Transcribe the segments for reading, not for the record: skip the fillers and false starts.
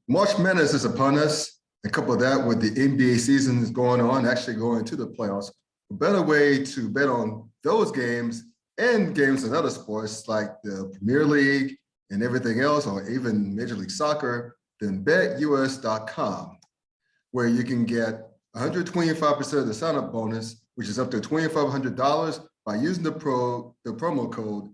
March Madness is upon us. And couple that with the NBA season is going on, actually going to the playoffs. A better way to bet on those games and games in other sports like the Premier League and everything else, or even Major League Soccer, than betus.com, where you can get 125% of the sign-up bonus, which is up to $2,500 by using the promo code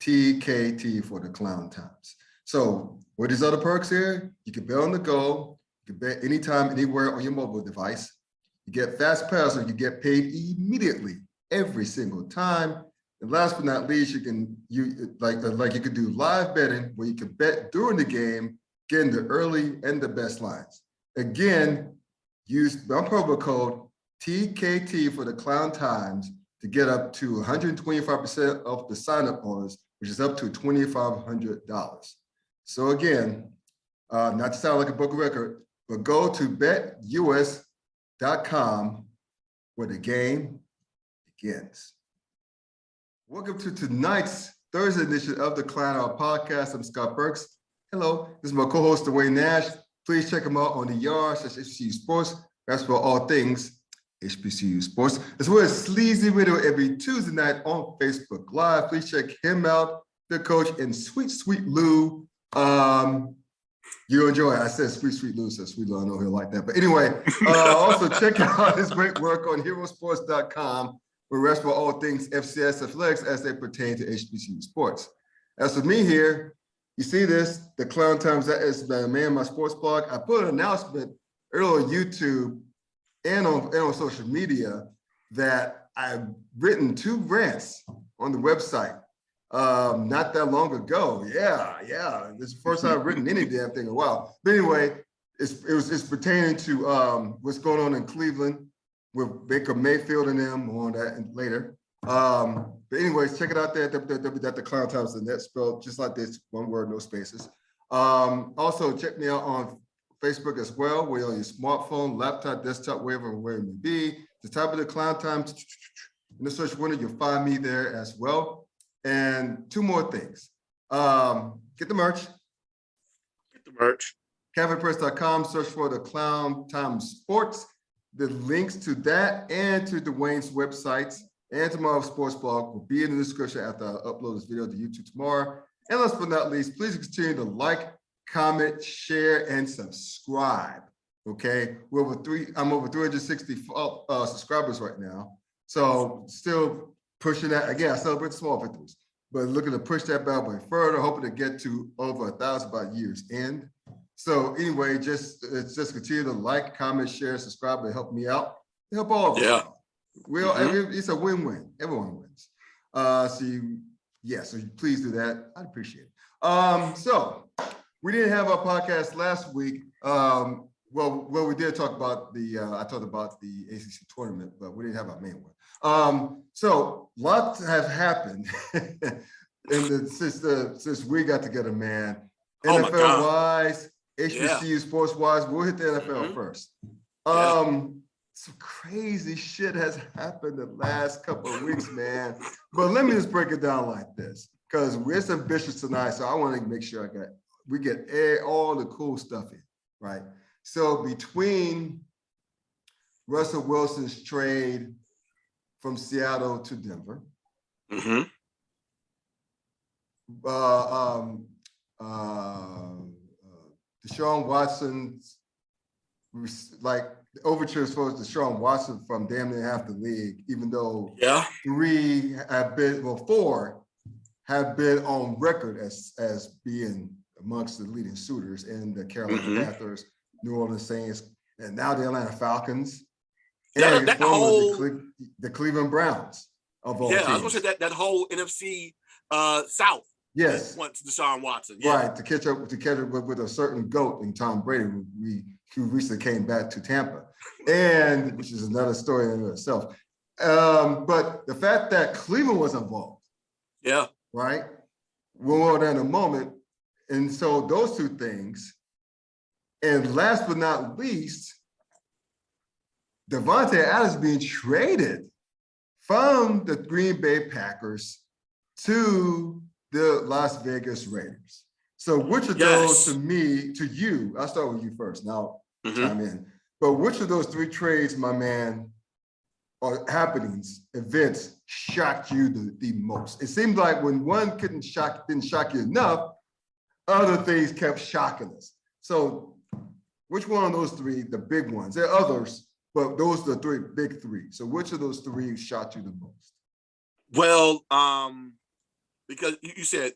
TKT for the Klown Times. So what are these other perks here? You can bet on the go. You can bet anytime, anywhere on your mobile device. You get fast pass, or you get paid immediately every single time. And last but not least, you can you could do live betting where you can bet during the game, getting the early and the best lines. Again, use my promo code TKT for the Klown Times to get up to 125% of the sign-up bonus, which is up to $2,500. So again, not to sound like a book record, but go to betus.com where the game begins. Welcome to tonight's Thursday edition of the Klown Hour Podcast. I'm Scott Burks. Hello, this is my co-host Dwayne Nash. Please check him out on the yard/HBCU Sports. That's for all things HBCU Sports, as well as Sleazy Radio every Tuesday night on Facebook Live. Please check him out, the coach, and Sweet Lou. You enjoy it. I said Sweet Lou, so Sweet Lou, I know he'll like that. But anyway, also check out his great work on herosports.com, where rest for all things FCS athletics as they pertain to HBCU sports. As for me here, you see this, the Klown Times, that is the man, my sports blog. I put an announcement earlier on YouTube and on social media that I've written 2 rants on the website not that long ago. Yeah. This is the first time I've written any damn thing in a while. But anyway, it's pertaining to what's going on in Cleveland with Baker Mayfield and them, on that later. But anyways, check it out there, www.theklowntimes.net, spelled just like this, one word, no spaces. Also, check me out on Facebook as well, where on your smartphone, laptop, desktop, wherever it may be. The type of the Klown Times in the search window, you'll find me there as well. And 2 more things. Get the merch. CavePress.com, search for the Klown Times Sports. The links to that and to Dwayne's websites and to my sports blog will be in the description after I upload this video to YouTube tomorrow. And last but not least, please continue to like, comment, share, and subscribe. Okay, I'm over 360 subscribers right now. So still pushing that. Again, I celebrate small victories, but looking to push that bad boy further, hoping to get to over 1,000 by year's end. So anyway, just continue to like, comment, share, subscribe, and help me out. Help all of us. Yeah. It's a win-win. Everyone wins. So please do that. I'd appreciate it. So we didn't have our podcast last week. Well, we did talk about I talked about the ACC tournament, but we didn't have our main one. So lots have happened since we got together, man. NFL-wise, HBCU sports-wise, we'll hit the NFL first. Some crazy shit has happened the last couple of weeks, man. But let me just break it down like this, because we're ambitious tonight, so I want to make sure we get all the cool stuff in, right? So between Russell Wilson's trade from Seattle to Denver, Deshaun Watson's the overture is for Deshaun Watson from damn near half the league, even though 4 have been on record as being amongst the leading suitors in the Carolina Panthers, New Orleans Saints, and now the Atlanta Falcons, and the Cleveland Browns of all teams. I was going to say that whole NFC South. Yes, once Deshaun Watson, right, to catch up with a certain GOAT in Tom Brady, who recently came back to Tampa, and which is another story in itself. But the fact that Cleveland was involved, right, we'll go there in a moment. And so those 2 things, and last but not least, Devontae Adams being traded from the Green Bay Packers to the Las Vegas Raiders. So which of those to you, I'll start with you first. Now chime in. But which of those three trades, my man, or happenings, events shocked you the most? It seemed like when one didn't shock you enough, other things kept shocking us. So which one of those three, the big ones? There are others, but those are the big three. So which of those three shocked you the most? Well, because you said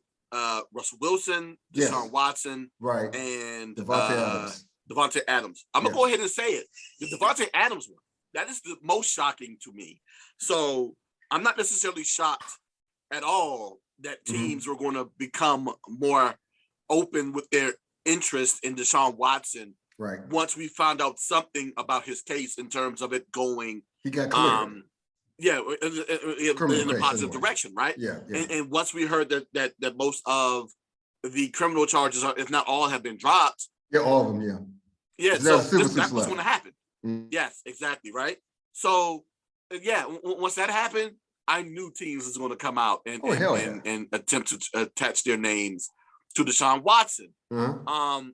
Russell Wilson, Deshaun Watson, right, and Devontae Adams. I'm gonna go ahead and say it. The Devontae Adams one, that is the most shocking to me. So I'm not necessarily shocked at all that teams were going to become more open with their interest in Deshaun Watson. Right. Once we found out something about his case in terms of it going, he got cleared. In a positive direction, right? Yeah. And once we heard that most of the criminal charges, if not all, have been dropped. Yeah, all of them. Yeah. Yeah. So that's what's going to happen. Yes, exactly. Right. So once that happened, I knew teams was going to come out and attempt to attach their names to Deshaun Watson.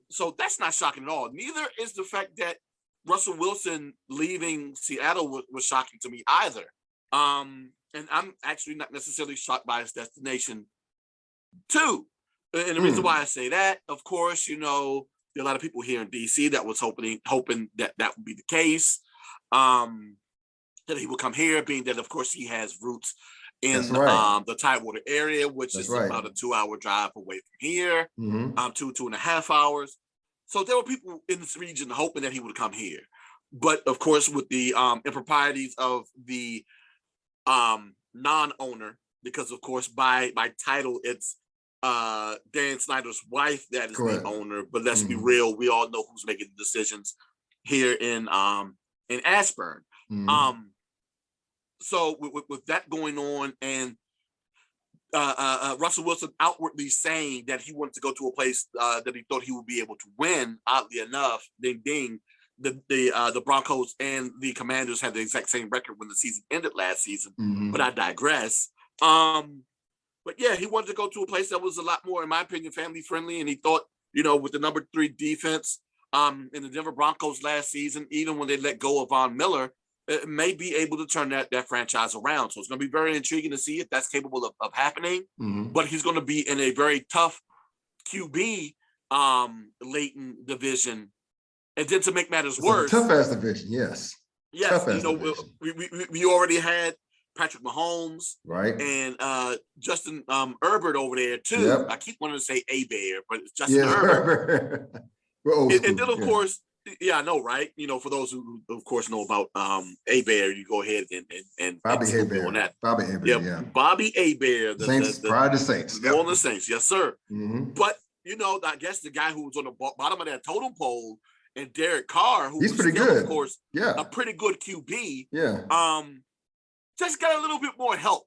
So that's not shocking at all. Neither is the fact that Russell Wilson leaving Seattle was shocking to me either. And I'm actually not necessarily shocked by his destination too. And the reason why I say that, of course, there are a lot of people here in DC that was hoping that would be the case. That he would come here, being that, of course, he has roots in the Tidewater area, which is about a 2-hour drive away from here, 2.5 hours. So there were people in this region hoping that he would come here. But of course, with the improprieties of the non-owner, because of course by title it's Dan Snyder's wife that is the owner. But let's be real, we all know who's making the decisions here in Ashburn. So with that going on, and Russell Wilson outwardly saying that he wanted to go to a place that he thought he would be able to win, oddly enough, the Broncos and the Commanders had the exact same record when the season ended last season. But I digress. But yeah, he wanted to go to a place that was a lot more, in my opinion, family friendly, and he thought, with the number 3 defense in the Denver Broncos last season, even when they let go of Von Miller, it may be able to turn that franchise around. So it's going to be very intriguing to see if that's capable of happening. But he's going to be in a very tough QB laden division. And then to make matters worse, tough ass division, yes. Yes, we already had Patrick Mahomes, right, and Justin Herbert over there too. Yep. I keep wanting to say Bear, but it's Justin Herbert. We're old school, and then of course. Yeah, I know, right? For those who, of course, know about Bear, you go ahead and Bobby Bear on that. Bobby Bear, yeah. Bobby Bear, the Saints, prior to Saints, New Orleans Saints, yes, sir. But I guess the guy who was on the bottom of that totem pole, and Derek Carr, he's pretty good, of course, a pretty good QB, just got a little bit more help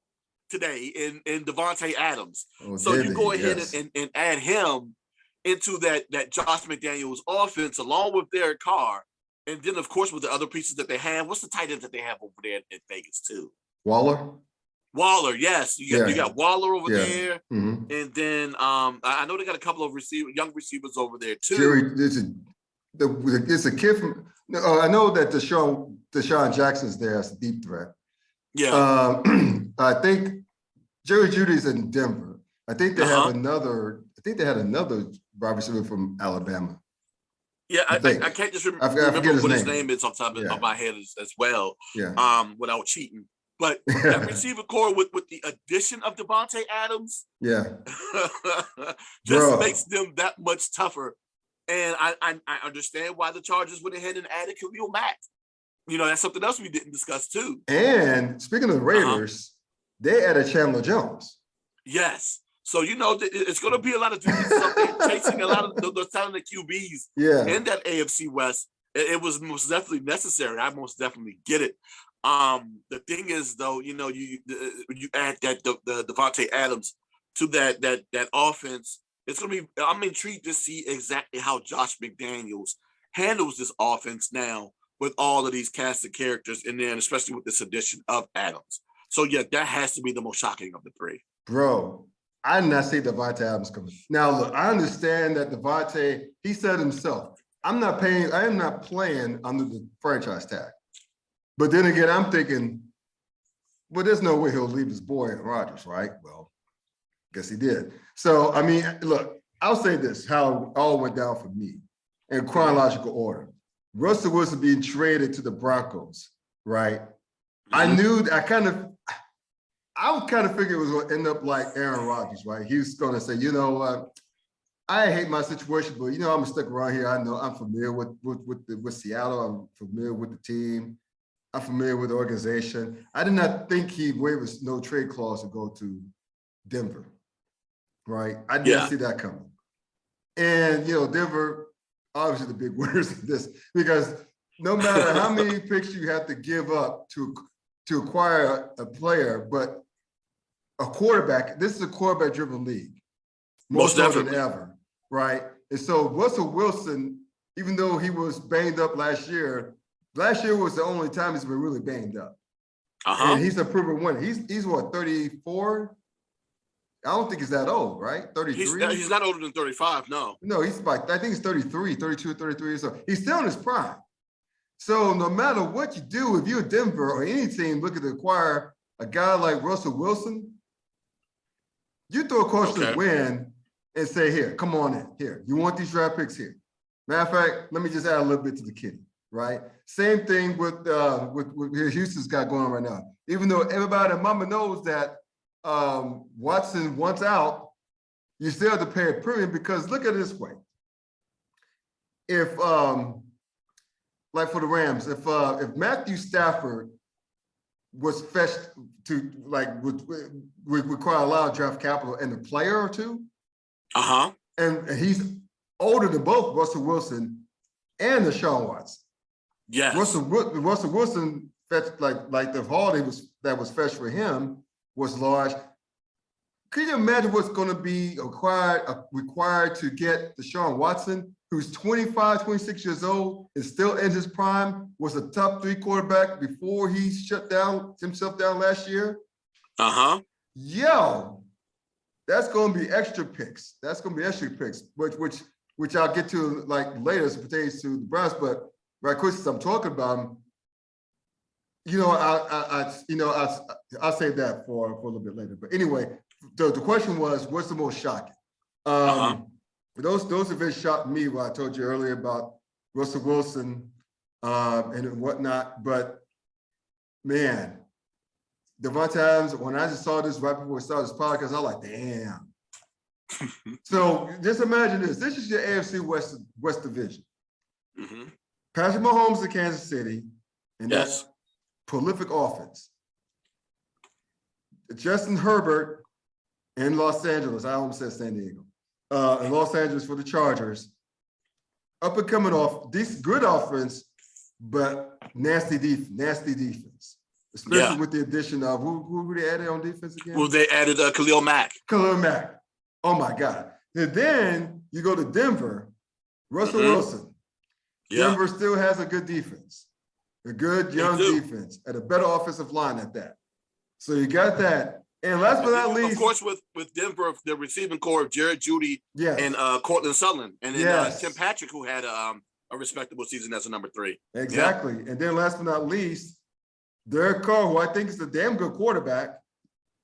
today in Devontae Adams. So you go ahead and add him into that Josh McDaniels offense along with Derek Carr. And then, of course, with the other pieces that they have, what's the tight end that they have over there in Vegas, too? Waller, yes. You got Waller over there. And then I know they got a couple of young receivers over there, too. Jerry, it's a kid from I know that Deshaun Jackson's there as a deep threat. Yeah. I think Jerry Jeudy's in Denver. I think they have another. I think they had another wide receiver from Alabama. Yeah, I can't just remember what his name is on top of my head as well. Yeah. Without cheating, but that receiver core with the addition of Devontae Adams, just makes them that much tougher. And I understand why the Chargers went ahead and added Khalil Mack. That's something else we didn't discuss too. And speaking of the Raiders, they added Chandler Jones. Yes. So, it's going to be a lot of dudes up there chasing a lot of those talented QBs in that AFC West. It was most definitely necessary. I most definitely get it. The thing is, though, you add that the Devontae Adams to that offense. It's going to be. I'm intrigued to see exactly how Josh McDaniels handles this offense now with all of these cast of characters in there, and especially with this addition of Adams. So, yeah, that has to be the most shocking of the three. Bro. I did not see Davante Adams coming. Now, look, I understand that Davante, he said himself, I am not playing under the franchise tag. But then again, I'm thinking, well, there's no way he'll leave his boy at Rodgers, right? Well, guess he did. So, I mean, look, I'll say this, how it all went down for me in chronological order. Russell Wilson being traded to the Broncos, right? I kind of figured it was going to end up like Aaron Rodgers, right? He was going to say, you know what? I hate my situation, but, you know, I'm going to stick around here. I know I'm familiar with Seattle. I'm familiar with the team. I'm familiar with the organization. I did not think he'd waive a no trade clause to go to Denver, right? I didn't see that coming. And, you know, Denver, obviously the big winners of this, because no matter how many picks you have to give up to acquire a player, but a quarterback, this is a quarterback-driven league, more so than ever, right? And so Russell Wilson, even though he was banged up last year was the only time he's been really banged up. And he's a proven winner. He's what, 34? I don't think he's that old, right? 33? He's not older than 35, no. No, he's like, I think he's 33, 32, 33 years old. He's still in his prime. So no matter what you do, if you're Denver or any team looking to acquire a guy like Russell Wilson, you throw a caution to win and say, here, come on in. Here, you want these draft picks here. Matter of fact, let me just add a little bit to the kitty, right? Same thing with Houston's got going on right now. Even though everybody and mama knows that Watson wants out, you still have to pay a premium because look at it this way. If like for the Rams, if Matthew Stafford was fetched to would require a lot of draft capital and a player or two, and he's older than both Russell Wilson and Deshaun Watson. Yes. Russell Wilson fetched like the holiday that was fetched for him was large. Can you imagine what's going to be required to get Deshaun Watson, who's 25, 26 years old, is still in his prime, was a top 3 quarterback before he shut himself down last year? Yo, that's going to be extra picks. Which I'll get to like later as it pertains to the Browns. But right quick, since I'm talking about him, you know, I'll save that for a little bit later. But anyway, the question was, what's the most shocking? Those events shocked me. What I told you earlier about Russell Wilson and whatnot. But man, Davante Adams, when I just saw this right before we started this podcast, I was like, damn. So just imagine this. This is your AFC West Division. Patrick Mahomes in Kansas City, and that's prolific offense. Justin Herbert in Los Angeles. I almost said San Diego. In Los Angeles for the Chargers. Up and coming off, this good offense, but nasty defense. Especially with the addition of who they added on defense again? Well, they added Khalil Mack. Khalil Mack. Oh my God. And then you go to Denver, Russell Wilson. Denver still has a good defense, a good young defense, and a better offensive line at that. So you got that. And last but not least, of course, with Denver, the receiving core of Jared Jeudy and Cortland Sutherland, and then Tim Patrick, who had a respectable season as a number 3. Exactly. And then last but not least, Derek Carr, who I think is a damn good quarterback.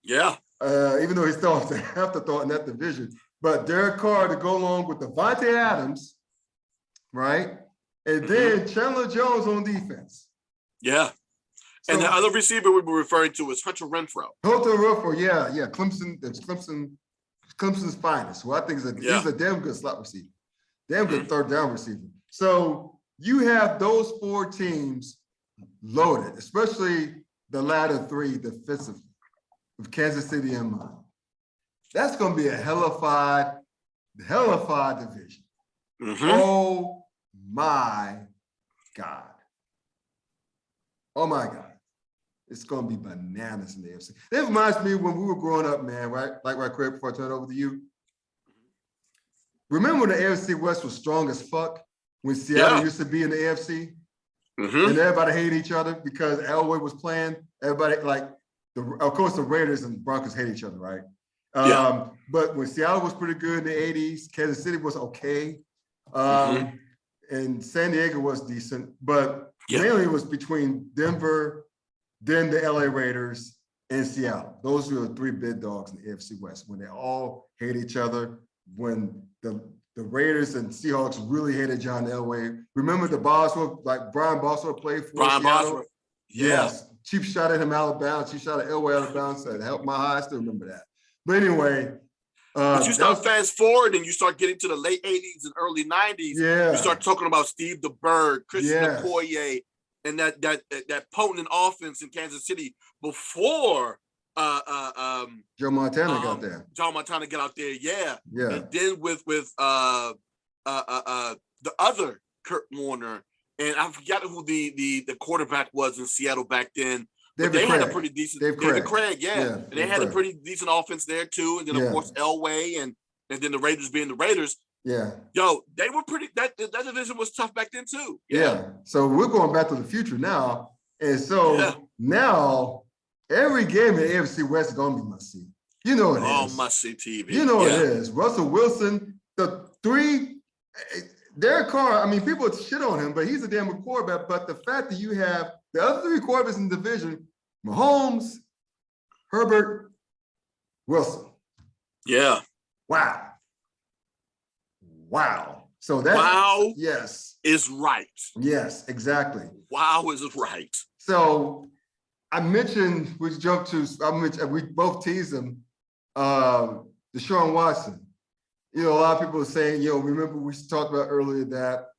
Yeah. Even though he's still an afterthought in that division. But Derek Carr to go along with Davante Adams, right? And then Chandler Jones on defense. Yeah. So, and the other receiver we were referring to is Hunter Renfrow. Yeah. Clemson's finest. Who I think he's a damn good slot receiver. Damn good third down receiver. So you have those 4 teams loaded, especially the latter 3 defensively, with Kansas City in mind. That's going to be a hellified division. Oh my God. Oh my God. It's going to be bananas in the AFC. That reminds me when we were growing up, man, right? Like right quick before I turn it over to you. Remember when the AFC West was strong as fuck? When Seattle used to be in the AFC? And everybody hated each other because Elway was playing. Everybody, of course, the Raiders and Broncos hate each other, right? But when Seattle was pretty good in the 80s, Kansas City was okay. And San Diego was decent, but mainly it was between Denver, then the LA Raiders, and Seattle. Those were the three big dogs in the AFC West when they all hate each other, when the Raiders and Seahawks really hated John Elway. Remember the Boswell, like Brian Boswell played for Seattle? Boswell. Yes. Cheap shot at him out of bounds. Cheap shot at Elway out of bounds. Said, help my high. I still remember that. But anyway. But you start fast forward and you start getting to the late 80s and early 90s. You start talking about Steve DeBerg, Christian Okoye, and that potent offense in Kansas City before Joe Montana got there. Joe Montana got out there, and then with the other Kurt Warner, and I forgot who the quarterback was in Seattle back then. But they had a pretty decent David Craig, and they had a pretty decent offense there too. And then of course Elway and then the Raiders being the Raiders. Yeah. Yo, they were pretty that division was tough back then too. Yeah. So we're going back to the future now. And so now every game in the AFC West is gonna be must see. You know it is. Oh, must see TV. You know it is. Russell Wilson, the three, Derek Carr, I mean, people shit on him, but he's a damn good quarterback. But the fact that you have the other three quarterbacks in the division, Mahomes, Herbert, Wilson. Yeah. Wow. So that's is right. Yes, exactly. Wow is right. So I mentioned we both teased him, Deshaun Watson. You know, a lot of people are saying, remember we talked about earlier that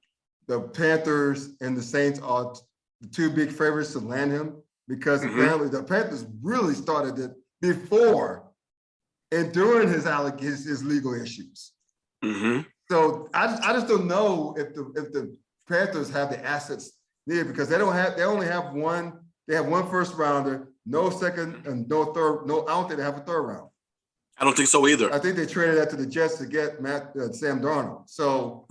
the Panthers and the Saints are the two big favorites to land him because apparently the Panthers really started it before and during his legal issues. So I just don't know if the Panthers have the assets needed because they only have one. They have one first rounder, no second and no third. No, I don't think they have a third round. I don't think so either. I think they traded that to the Jets to get Sam Darnold. So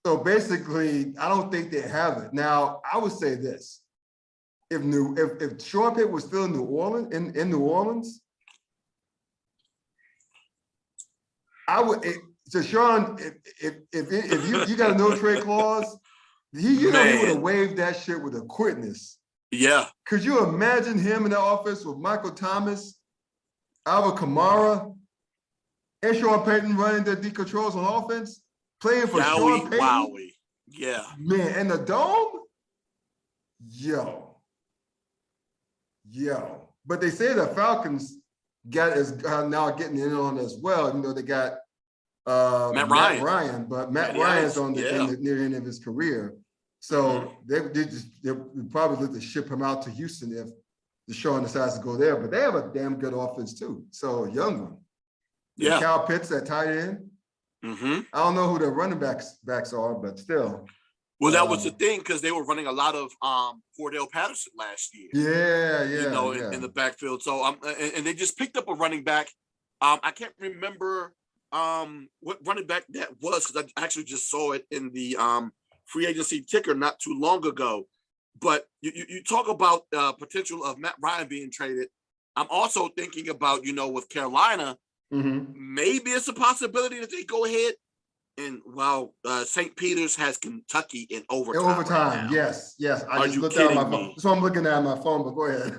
So basically, I don't think they have it. Now, I would say this: if Sean Payton was still in New Orleans, in New Orleans, I would. So Sean, if you got a no trade clause, he would have waived that shit with a quickness. Yeah. Could you imagine him in the office with Michael Thomas, Alvin Kamara, and Sean Payton running the D controls on offense, playing for Sean Payton? Yeah. Man, and the dome? Yo. But they say the Falcons is now getting in on as well. You know, they got Matt Ryan, but Matt Ryan's on the near end of his career. So they probably look to ship him out to Houston if Deshaun decides to go there. But they have a damn good offense too. So a young one. Yeah. Kyle Pitts at tight end. I don't know who the running backs are, but still. Well, that was the thing because they were running a lot of Cordell Patterson last year. Yeah. In the backfield. So and they just picked up a running back. I can't remember what running back that was because I actually just saw it in the free agency ticker not too long ago. But you talk about potential of Matt Ryan being traded. I'm also thinking about, with Carolina, maybe it's a possibility that they go ahead and St. Peter's has Kentucky in overtime. Right, yes. I just looked at my phone. So I'm looking at my phone, but go ahead.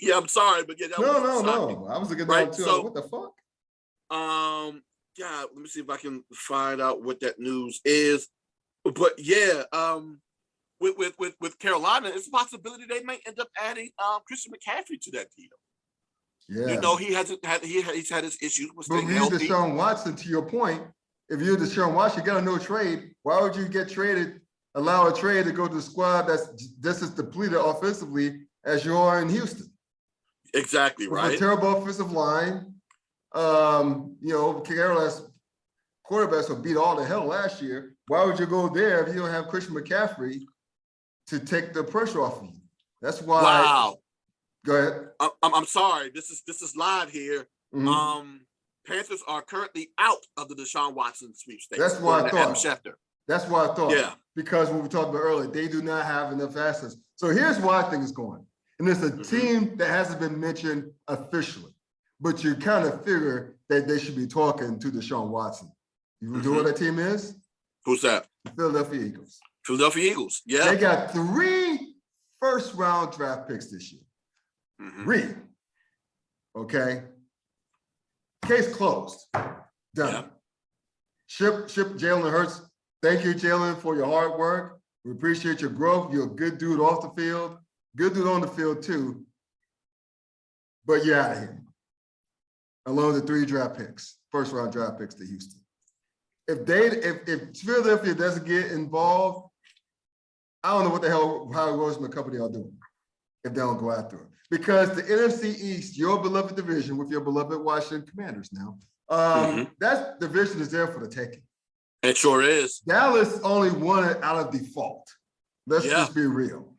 Yeah, I'm sorry, but no. I was looking at it too. So, what the fuck? Let me see if I can find out what that news is. But with Carolina, it's a possibility they may end up adding Christian McCaffrey to that deal. Yeah, he's had his issues with staying healthy. But Deshaun Watson, to your point, if you're Deshaun Watson, you got a no trade. Why would you get traded? Allow a trade to go to the squad that's just as depleted offensively as you are in Houston. Exactly right. With a terrible offensive line. Carolina's quarterbacks will beat all the hell last year. Why would you go there if you don't have Christian McCaffrey to take the pressure off of you? That's why. Wow. Go ahead. I'm sorry. This is live here. Panthers are currently out of the Deshaun Watson sweepstakes. That's what I thought. Adam Schefter. That's what I thought. Yeah. Because what we talked about earlier, they do not have enough assets. So here's why I think it's going. And it's a team that hasn't been mentioned officially. but you kind of figure that they should be talking to Deshaun Watson. You know what that team is? Who's that? The Philadelphia Eagles. Philadelphia Eagles, yeah. They got 3 first-round draft picks this year. 3. Okay. Case closed. Done. Yeah. Ship Jalen Hurts. Thank you, Jalen, for your hard work. We appreciate your growth. You're a good dude off the field. Good dude on the field, too. But you're out of here. Along with the 3 draft picks, first-round draft picks to Houston. If Philadelphia doesn't get involved, I don't know what the hell Howard Roseman and company are doing if they don't go after it. Because the NFC East, your beloved division with your beloved Washington Commanders now, that division is there for the taking. It sure is. Dallas only won it out of default. Let's just be real.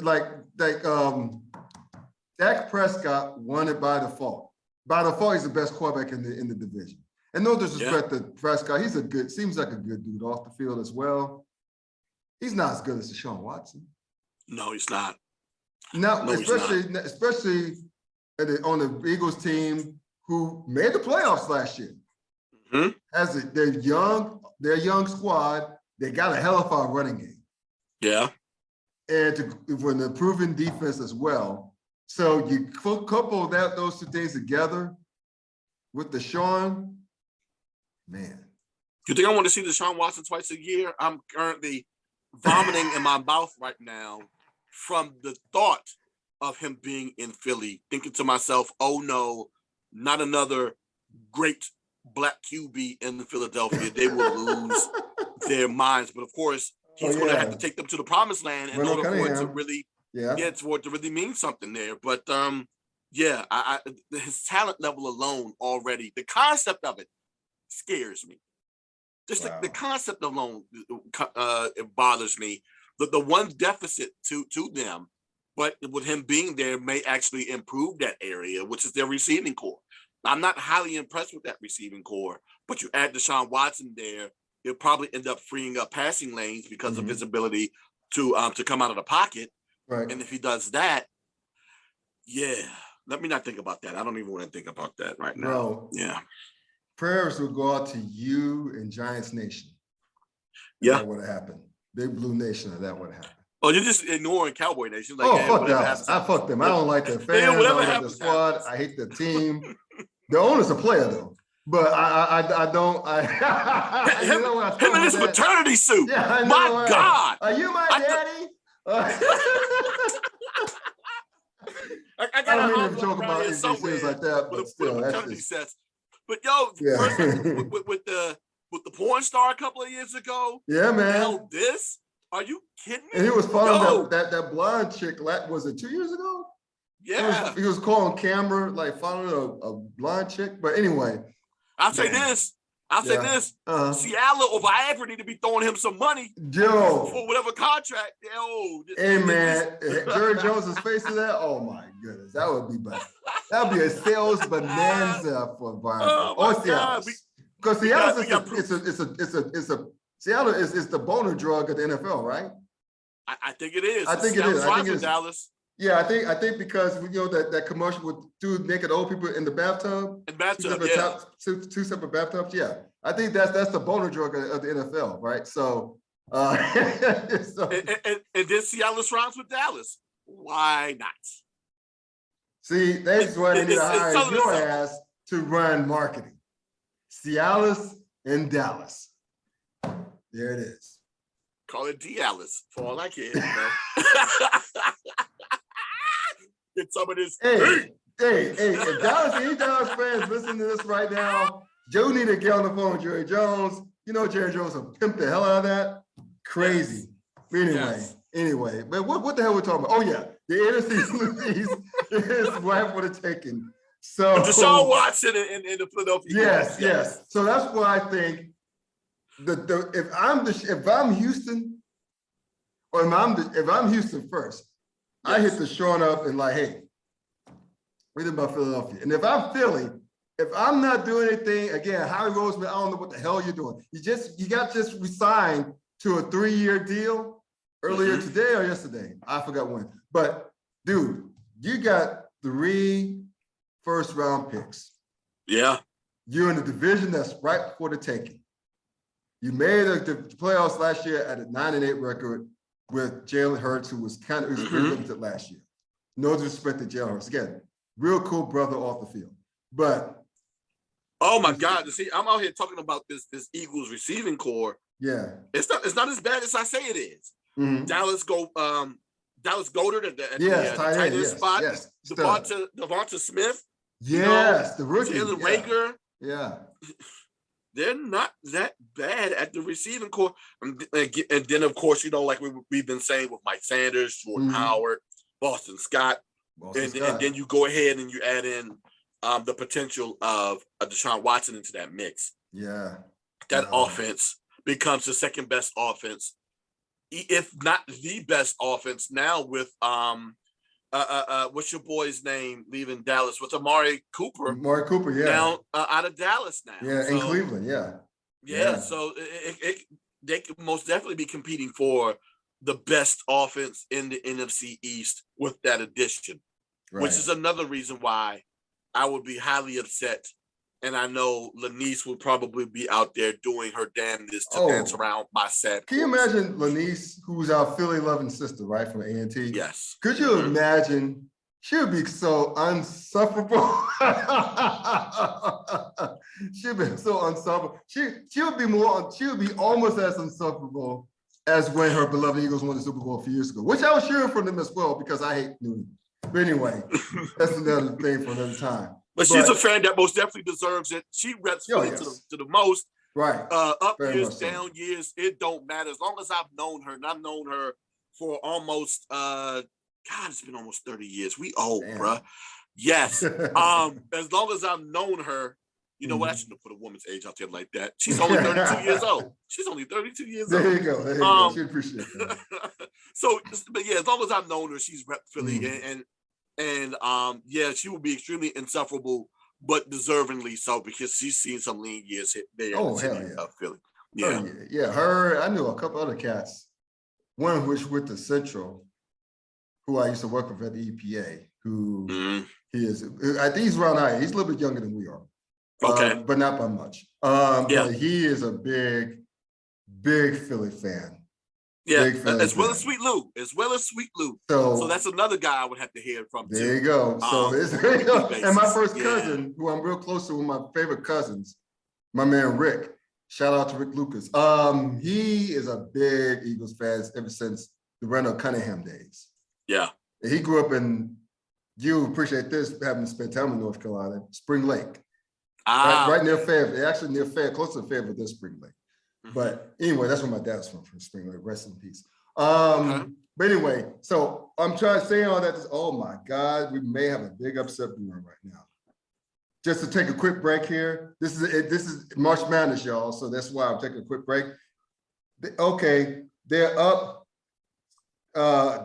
Like Dak Prescott won it by default. By default, he's the best quarterback in the division. And no disrespect to Prescott, seems like a good dude off the field as well. He's not as good as Deshaun Watson. No, he's not. No, especially on the Eagles team who made the playoffs last year. Their young squad, they got a hell of a running game. Yeah. And with an improving defense as well. So you couple those 2 things together with Deshaun, man. You think I want to see Deshaun Watson twice a year? I'm currently vomiting in my mouth right now from the thought of him being in Philly, thinking to myself, oh no, not another great black QB in Philadelphia. They will lose their minds. But of course, he's going to have to take them to the promised land in order for it to really for it to really mean something there. But his talent level alone already, the concept of it scares me. Just the concept alone it bothers me. The one deficit to them, but with him being there may actually improve that area, which is their receiving core. I'm not highly impressed with that receiving core, but you add Deshaun Watson there, he'll probably end up freeing up passing lanes because of his ability to come out of the pocket. Right. And if he does that, let me not think about that. I don't even want to think about that right now. Bro, prayers will go out to you and Giants Nation. That would have happened. Big Blue Nation, that would have happened. Oh, you're just ignoring Cowboy Nation. Like, fuck Dallas. I fuck them. I don't like the fans. I don't like the squad. I hate the team. The owner's a player though, but I don't. Him in his maternity suit. Yeah, I know. My God. Are you my daddy? I don't mean to joke about things like that, but still, that's just. But with the porn star a couple of years ago. Yeah, man. Hell, this? Are you kidding me? And he was following that blonde chick. Was it 2 years ago? Yeah. He was calling camera, like following a blonde chick. But anyway. I'll say this. Seattle or Viagra need to be throwing him some money for whatever contract. Hey, man. Jerry Jones' face to that? Oh, my goodness. That would be bad. That would be a sales bonanza for Viagra. Or Seattle. Because Seattle is the boner drug of the NFL, right? I think it is. I think it is. Dallas. Yeah, I think because that commercial with 2 naked old people in the bathtub. Two separate bathtubs. Yeah, I think that's the boner drug of the NFL, right? So, and then Seattle surrounds with Dallas. Why not? See, that's why they need to hire your ass to run marketing. Cialis and Dallas. There it is. Call it D-Alice for all I care. Get some of this. Hey, if any Dallas fans listening to this right now, Joe need to get on the phone with Jerry Jones. You know Jerry Jones will pimp the hell out of that. Crazy. Yes. Anyway, but what the hell we're talking about? Oh yeah, the NFC East is right for the taking. So Deshaun Watson in the Philadelphia. Yes. So that's why I think if I'm Houston, or if I'm Houston first, I hit the Deshaun up and like, hey, we did about Philadelphia. And if I'm Philly, if I'm not doing anything, again, Howie Roseman, I don't know what the hell you're doing. You got just resigned to a 3-year deal earlier today or yesterday. I forgot when. But dude, you got 3 first-round picks. Yeah. You're in a division that's right before the taking. You made the playoffs last year at a 9-8 record with Jalen Hurts, who was pretty limited last year. No disrespect to Jalen Hurts. Again, real cool brother off the field. But oh my God, see, I'm out here talking about this Eagles receiving core. Yeah. It's not as bad as I say it is. Dallas Goedert at the tight end spot. Yes. Devonta Smith. Yes, the rookie. Jalen Reagor. Yeah. They're not that bad at the receiving core. And then, of course, like we've been saying with Mike Sanders, Jordan Howard, Boston Scott. And then you go ahead and you add in the potential of a Deshaun Watson into that mix. Yeah. That offense becomes the second best offense, if not the best offense now with what's your boy's name leaving Dallas with Amari Cooper? Yeah. Now out of Dallas now. Yeah, in Cleveland, Yeah, so they could most definitely be competing for the best offense in the NFC East with that addition, which is another reason why I would be highly upset. And I know Lanice would probably be out there doing her damnedest to dance around my set. Can you imagine Lanice, who's our Philly loving sister, right, from A&T? Yes. Could you imagine? She would be so unsufferable. She'd be so unsufferable. She would be almost as insufferable as when her beloved Eagles won the Super Bowl a few years ago, which I was cheering for them as well because I hate New England. But anyway, that's another thing for another time. But she's a fan that most definitely deserves it. She reps Philly to the most. Right. Up Very years, down years, it don't matter. As long as I've known her, and I've known her for almost, it's been almost 30 years. We old, bruh. Yes. As long as I've known her, you know what? I shouldn't have put a woman's age out there like that. She's only 32 years old. She's only 32 years old. There you go. She appreciates that. So, but yeah, as long as I've known her, she's rep Philly. And she will be extremely insufferable, but deservingly so because she's seen some lean years hit there in the city of Philly. Yeah. Her. I knew a couple other cats. One of which with the Central, who I used to work with at the EPA. Who he is? I think he's around high. He's a little bit younger than we are. Okay, but not by much. But he is a big Philly fan. Yeah, as well as Sweet Lou. So that's another guy I would have to hear from too. There you go. There you go. And my first cousin, who I'm real close to, one of my favorite cousins, my man Rick. Shout out to Rick Lucas. He is a big Eagles fan ever since the Randall Cunningham days. Yeah. And he grew up in, you appreciate this, having spent time in North Carolina, Spring Lake. Right near Fayetteville. Actually near Fayetteville, close to Fayetteville, there's Spring Lake. But anyway, that's where my dad's from Spring Lake. Rest in peace. But anyway, so I'm trying to say all that. Oh my God, we may have a big upset brewing right now. Just to take a quick break here. This is March Madness, y'all. So that's why I'm taking a quick break. They're up.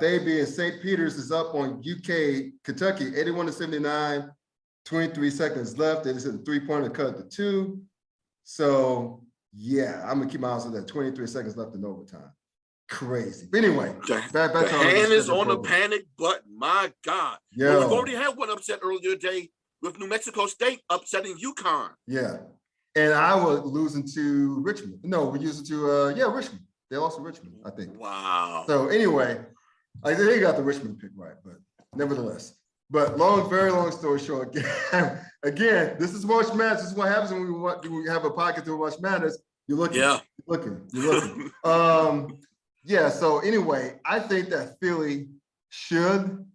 They being St. Peter's is up on UK Kentucky, 81-79. 23 seconds left. They just hit a 3-pointer, cut to 2. So yeah, I'm gonna keep my eyes on that. 23 seconds left in overtime. Crazy. But anyway, back the to hand is on the panic button. My God. Yeah. Well, we've already had one upset earlier today with New Mexico State upsetting UConn. Yeah. And I was losing to Richmond. No, we're losing to Richmond. They lost to Richmond, I think. Wow. So anyway, they got the Richmond pick right, but nevertheless. But very long story short, again, this is March Madness. This is what happens when we have a pocket to March Madness. You're looking. So anyway, I think that Philly should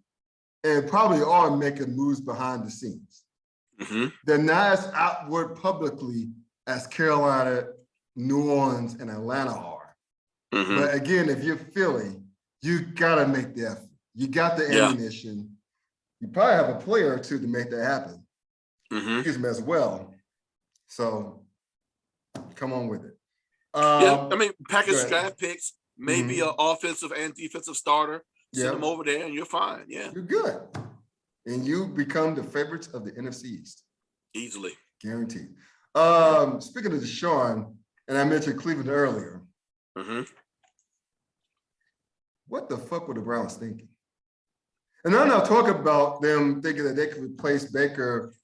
and probably are making moves behind the scenes. They're not as outward publicly as Carolina, New Orleans, and Atlanta are. But again, if you're Philly, you gotta make the effort. You got the ammunition. You probably have a player or two to make that happen. Use them as well. So come on with it. Package draft picks, maybe an offensive and defensive starter. Send them over there and you're fine. Yeah. You're good. And you become the favorites of the NFC East. Easily. Guaranteed. Speaking of Deshaun, and I mentioned Cleveland earlier. What the fuck were the Browns thinking? And I'm not talking about them thinking that they could replace Baker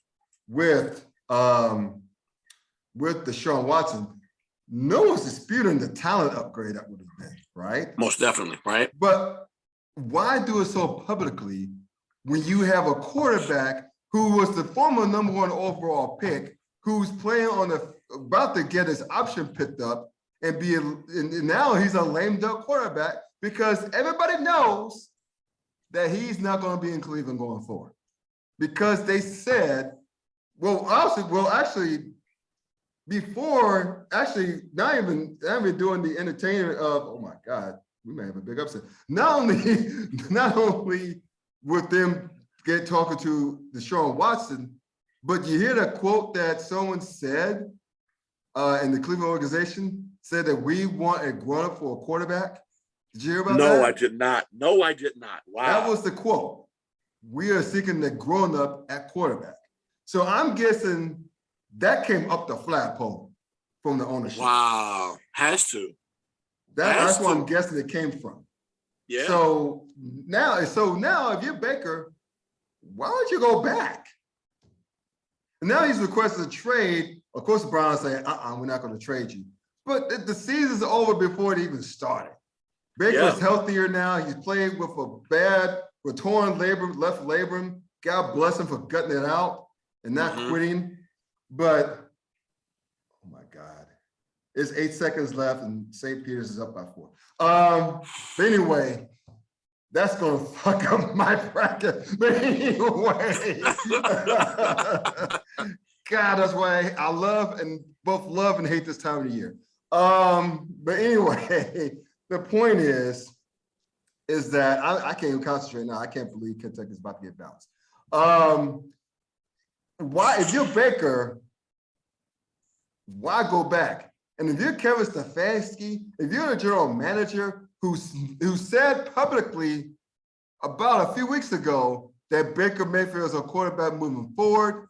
with Deshaun Watson. No one's disputing the talent upgrade that would have been, right? Most definitely, right? But why do it so publicly when you have a quarterback who was the former number 1 overall pick, who's playing about to get his option picked up and now he's a lame duck quarterback because everybody knows that he's not going to be in Cleveland going forward because they said, not even doing the entertainment of, oh my God, we may have a big upset. Not only with them talking to Deshaun Watson, but you hear the quote that someone said in the Cleveland organization said that we want a grown-up for a quarterback. Did you hear about that? No, I did not. No, I did not. Wow. That was the quote. We are seeking the grown-up at quarterback. So I'm guessing that came up the flagpole from the ownership. Wow. Has to. That's where I'm guessing it came from. Yeah. So now if you're Baker, why don't you go back? And now he's requested a trade. Of course, the Browns say, we're not going to trade you. But the season's over before it even started. Baker's healthier now. He's played with with torn left labrum. God bless him for gutting it out and not quitting. But, oh my God. It's 8 seconds left and St. Peter's is up by 4. But anyway, that's going to fuck up my bracket. But anyway, God, that's why I both love and hate this time of the year. But anyway, the point is that I can't even concentrate now. I can't believe Kentucky's about to get bounced. Why, if you're Baker, why go back? And if you're Kevin Stefanski, if you're a general manager who said publicly about a few weeks ago that Baker Mayfield is a quarterback moving forward,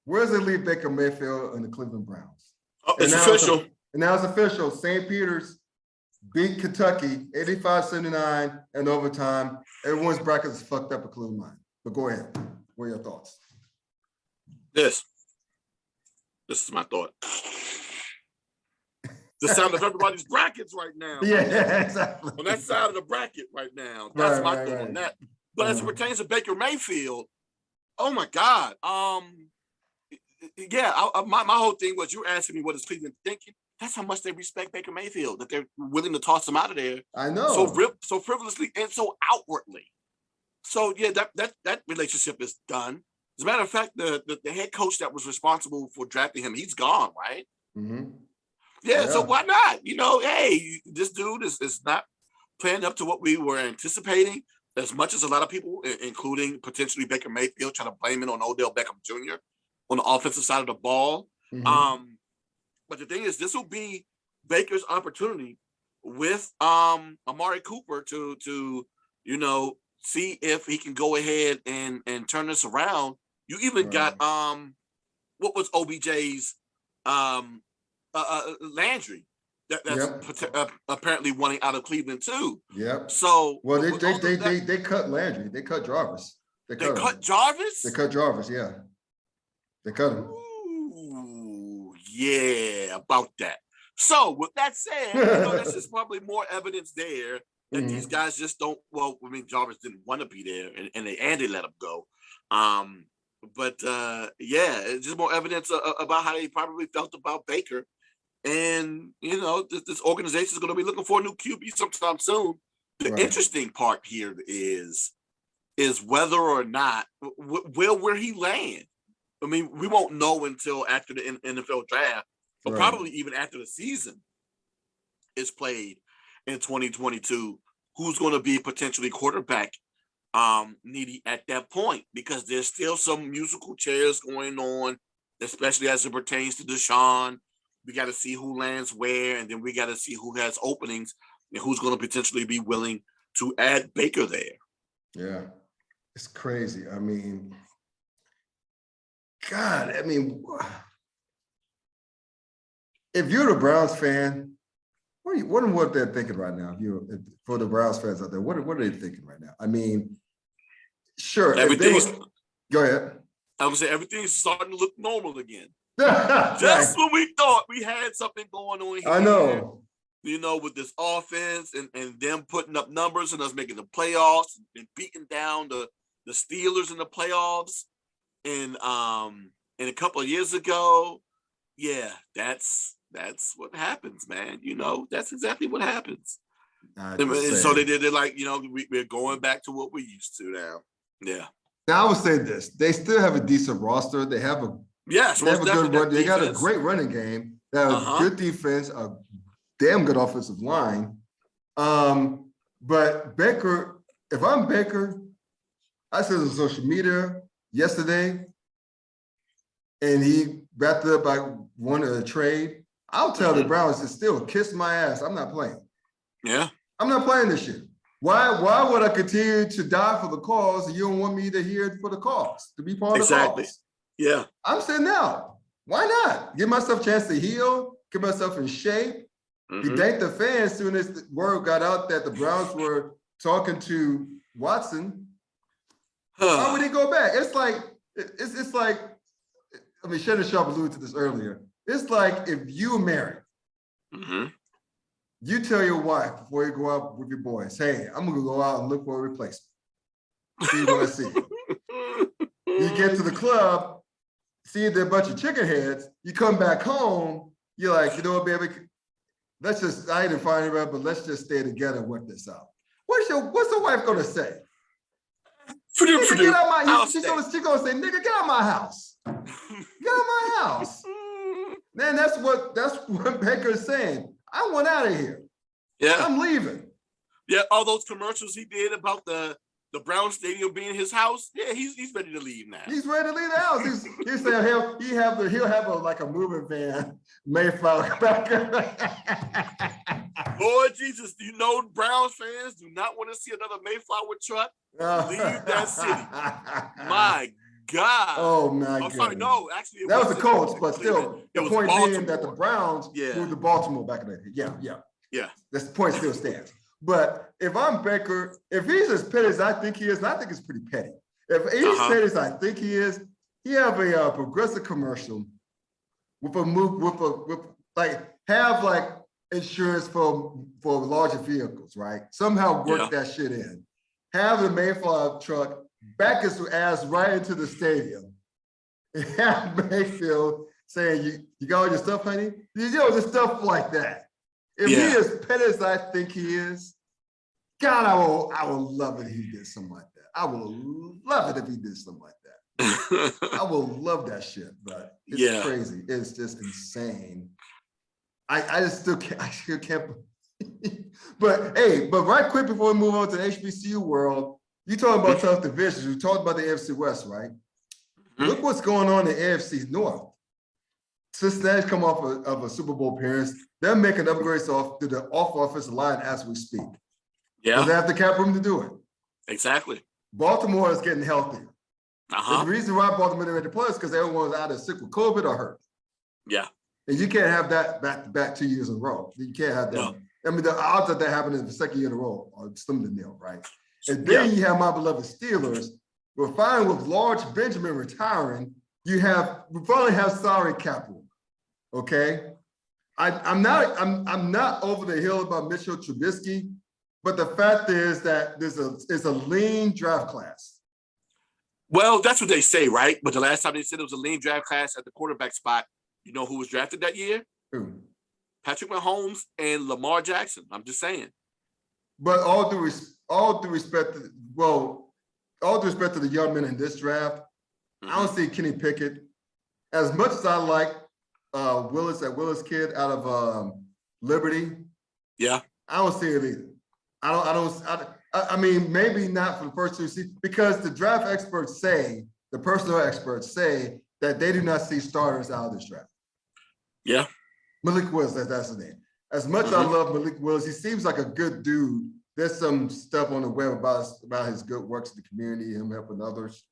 where does it leave Baker Mayfield and the Cleveland Browns? Oh, it's official. And now it's official. St. Peter's beat Kentucky 85-79 in overtime. Everyone's bracket is fucked up, including mine. But go ahead. What are your thoughts? This is my thought. The sound of everybody's brackets right now. Yeah, exactly. On that side of the bracket right now. That's my thought on that. But as it pertains to Baker Mayfield, oh my God. My whole thing was you asking me what is Cleveland thinking. That's how much they respect Baker Mayfield, that they're willing to toss him out of there. I know. So frivolously and so outwardly. So yeah, that relationship is done. As a matter of fact, the head coach that was responsible for drafting him, he's gone, right? Mm-hmm. Yeah, so why not? Hey, this dude is not playing up to what we were anticipating. As much as a lot of people, including potentially Baker Mayfield, trying to blame it on Odell Beckham Jr. on the offensive side of the ball. Mm-hmm. But the thing is, this will be Baker's opportunity with Amari Cooper to see if he can go ahead and turn this around. You even got what was OBJ's Landry that's apparently wanting out of Cleveland too. Yep. So they cut Landry. They cut Jarvis. They cut Jarvis. They cut Jarvis. Yeah. They cut him. Ooh, yeah, about that. So with that said, there's just probably more evidence there that these guys just don't. Well, I mean, Jarvis didn't want to be there, and they let him go. But it's just more evidence about how they probably felt about Baker. And, this organization is going to be looking for a new QB sometime soon. The interesting part here is whether or not, where he land. I mean, we won't know until after the NFL draft, but probably even after the season is played in 2022, who's going to be potentially quarterback needy at that point, because there's still some musical chairs going on, especially as it pertains to Deshaun. We got to see who lands where, and then we got to see who has openings and who's going to potentially be willing to add Baker there. Yeah, it's crazy. I mean, God, if you're the Browns fan, Wondering what they're thinking right now. For the Browns fans out there, what are they thinking right now? I mean, sure. Go ahead. I would say everything's starting to look normal again. Just when we thought we had something going on here. I know. With this offense and them putting up numbers and us making the playoffs and beating down the Steelers in the playoffs. And a couple of years ago, yeah, that's what happens, man. That's exactly what happens. So they're like, we're going back to what we used to now. Yeah. Now I would say this: they still have a decent roster. They have a good run. They got a great running game. They have a good defense, a damn good offensive line. But Baker, if I'm Baker, I said on social media yesterday, and he wrapped it up by wanting a trade. I'll tell the Browns to still kiss my ass. I'm not playing. Yeah. I'm not playing this shit. Why would I continue to die for the cause and you don't want me to hear it for the cause, to be part of the cause? Yeah. I'm sitting out. Why not? Give myself a chance to heal, get myself in shape. You thank the fans soon as the word got out that the Browns were talking to Watson. Why would he go back? It's like, I mean, Shannon Sharp alluded to this earlier. It's like if you're married, you tell your wife before you go out with your boys, hey, I'm gonna go out and look for a replacement. See what I see. You get to the club, see there a bunch of chicken heads, you come back home, you're like, you know what, baby, I ain't find it, but let's just stay together and work this out. What's the wife gonna say? Nigga, get out my house. She's gonna say, nigga, get out my house. Get out my house. Man, that's what Baker's saying. I want out of here. Yeah. I'm leaving. Yeah, all those commercials he did about the Brown Stadium being his house. Yeah, he's ready to leave now. He's ready to leave the house. He's saying he'll have a moving van, Mayflower back. Lord Jesus, Browns fans do not want to see another Mayflower truck leave that city. My God. Oh my God. Sorry, no, actually that was the Colts, but still the point Baltimore. being that the Browns moved to Baltimore back in the day. Yeah. That's the point still stands. But if I'm Baker, if he's as petty as I think he is, and I think it's pretty petty. If he's petty as I think he is, he have a progressive commercial with insurance for larger vehicles, right? Somehow work that shit in. Have the Mayflower truck back his ass right into the stadium. And have Mayfield saying, you got all your stuff, honey? Just stuff like that. If he is petty as I think he is, God, I will love it if he did something like that. I will love it if he did something like that. I will love that shit, but it's crazy. It's just insane. I still can't. But right quick before we move on to the HBCU world, you talking about tough divisions. We talked about the AFC West, right? Look what's going on in the AFC North. Cincinnati's come off of a Super Bowl appearance. They're making upgrades to the offensive line as we speak. Yeah. They have the cap room to do it. Exactly. Baltimore is getting healthier. The reason why Baltimore didn't make the playoffs is because everyone's either sick with COVID or hurt. Yeah. And you can't have that back-to-back 2 years in a row. You can't have that. No. I mean, the odds that happening in the second year in a row are slim to nil, right? And then you have my beloved Steelers. We're fine with large Benjamin retiring. We finally have salary cap room. Okay. I'm not over the hill about Mitchell Trubisky, but the fact is that it's a lean draft class. Well, that's what they say, right? But the last time they said it was a lean draft class at the quarterback spot, you know who was drafted that year? Who? Patrick Mahomes and Lamar Jackson. I'm just saying. But all due respect to the young men in this draft, I don't see Kenny Pickett. As much as I like Willis kid out of Liberty, I don't see it either. I mean, maybe not for the first 2 seasons, because the draft experts say, the personnel experts say that they do not see starters out of this draft. Yeah. Malik Willis, that's his name. As much as I love Malik Willis, he seems like a good dude. There's some stuff on the web about his good works in the community, him helping others.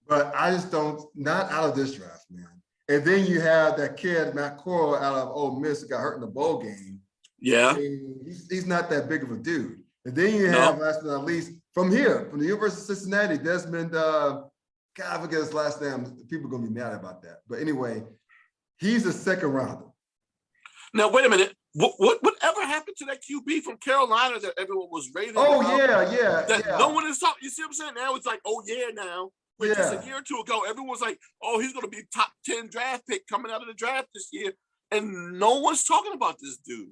But I just not out of this draft, man. And then you have that kid, Matt Corral, out of Ole Miss, got hurt in the bowl game. Yeah. I mean, he's not that big of a dude. And then you have, last but not least, from the University of Cincinnati, Desmond, God, I forget his last name. People are going to be mad about that. But anyway, he's a second rounder. Now, wait a minute. Whatever happened to that QB from Carolina that everyone was raving about? Oh, yeah. No one is talking. You see what I'm saying? Now it's like, oh, yeah, now. But just a year or two ago, everyone was like, oh, he's going to be top 10 draft pick coming out of the draft this year. And no one's talking about this dude.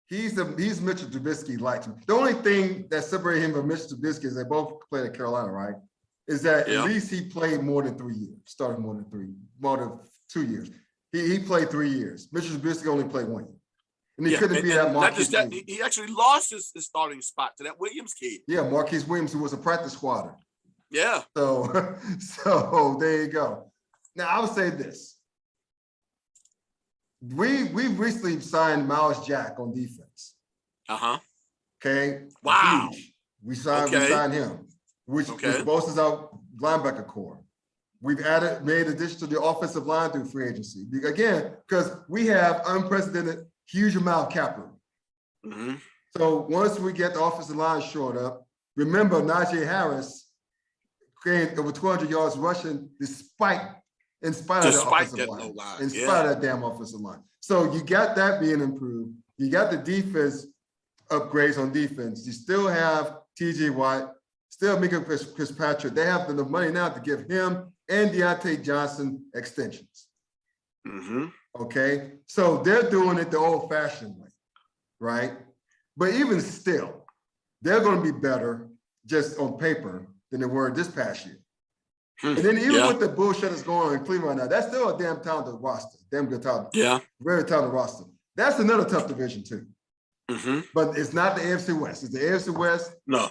He's Mitchell Trubisky likes him. The only thing that separated him from Mitchell Trubisky is they both played at Carolina, right? Is that at least he played more than 3 years, started more than 2 years. He played 3 years. Mitchell Trubisky only played 1 year. And he couldn't be that Marquise. Not just that, he actually lost his starting spot to that Williams kid. Yeah, Marquise Williams, who was a practice squatter. Yeah. So there you go. Now I would say this. We recently signed Miles Jack on defense. Okay. Wow. Huge. We signed him, which bolsters our linebacker core. We've made addition to the offensive line through free agency. Again, because we have unprecedented huge amount of cap room. So once we get the offensive line shored up, remember Najee Harris gained over 200 yards rushing in spite of the offensive line. In spite of that damn offensive line. So you got that being improved. You got the defense upgrades on defense. You still have TJ Watt, still Minka Fitzpatrick. They have the money now to give him and Deontay Johnson extensions. Okay, so they're doing it the old-fashioned way, right? But even still, they're going to be better just on paper than they were this past year. And then even with the bullshit that's going on in Cleveland right now, that's still a damn talented roster. Damn good talent. Yeah. Very talented roster. That's another tough division too. But it's not the AFC West. It's the AFC West. No.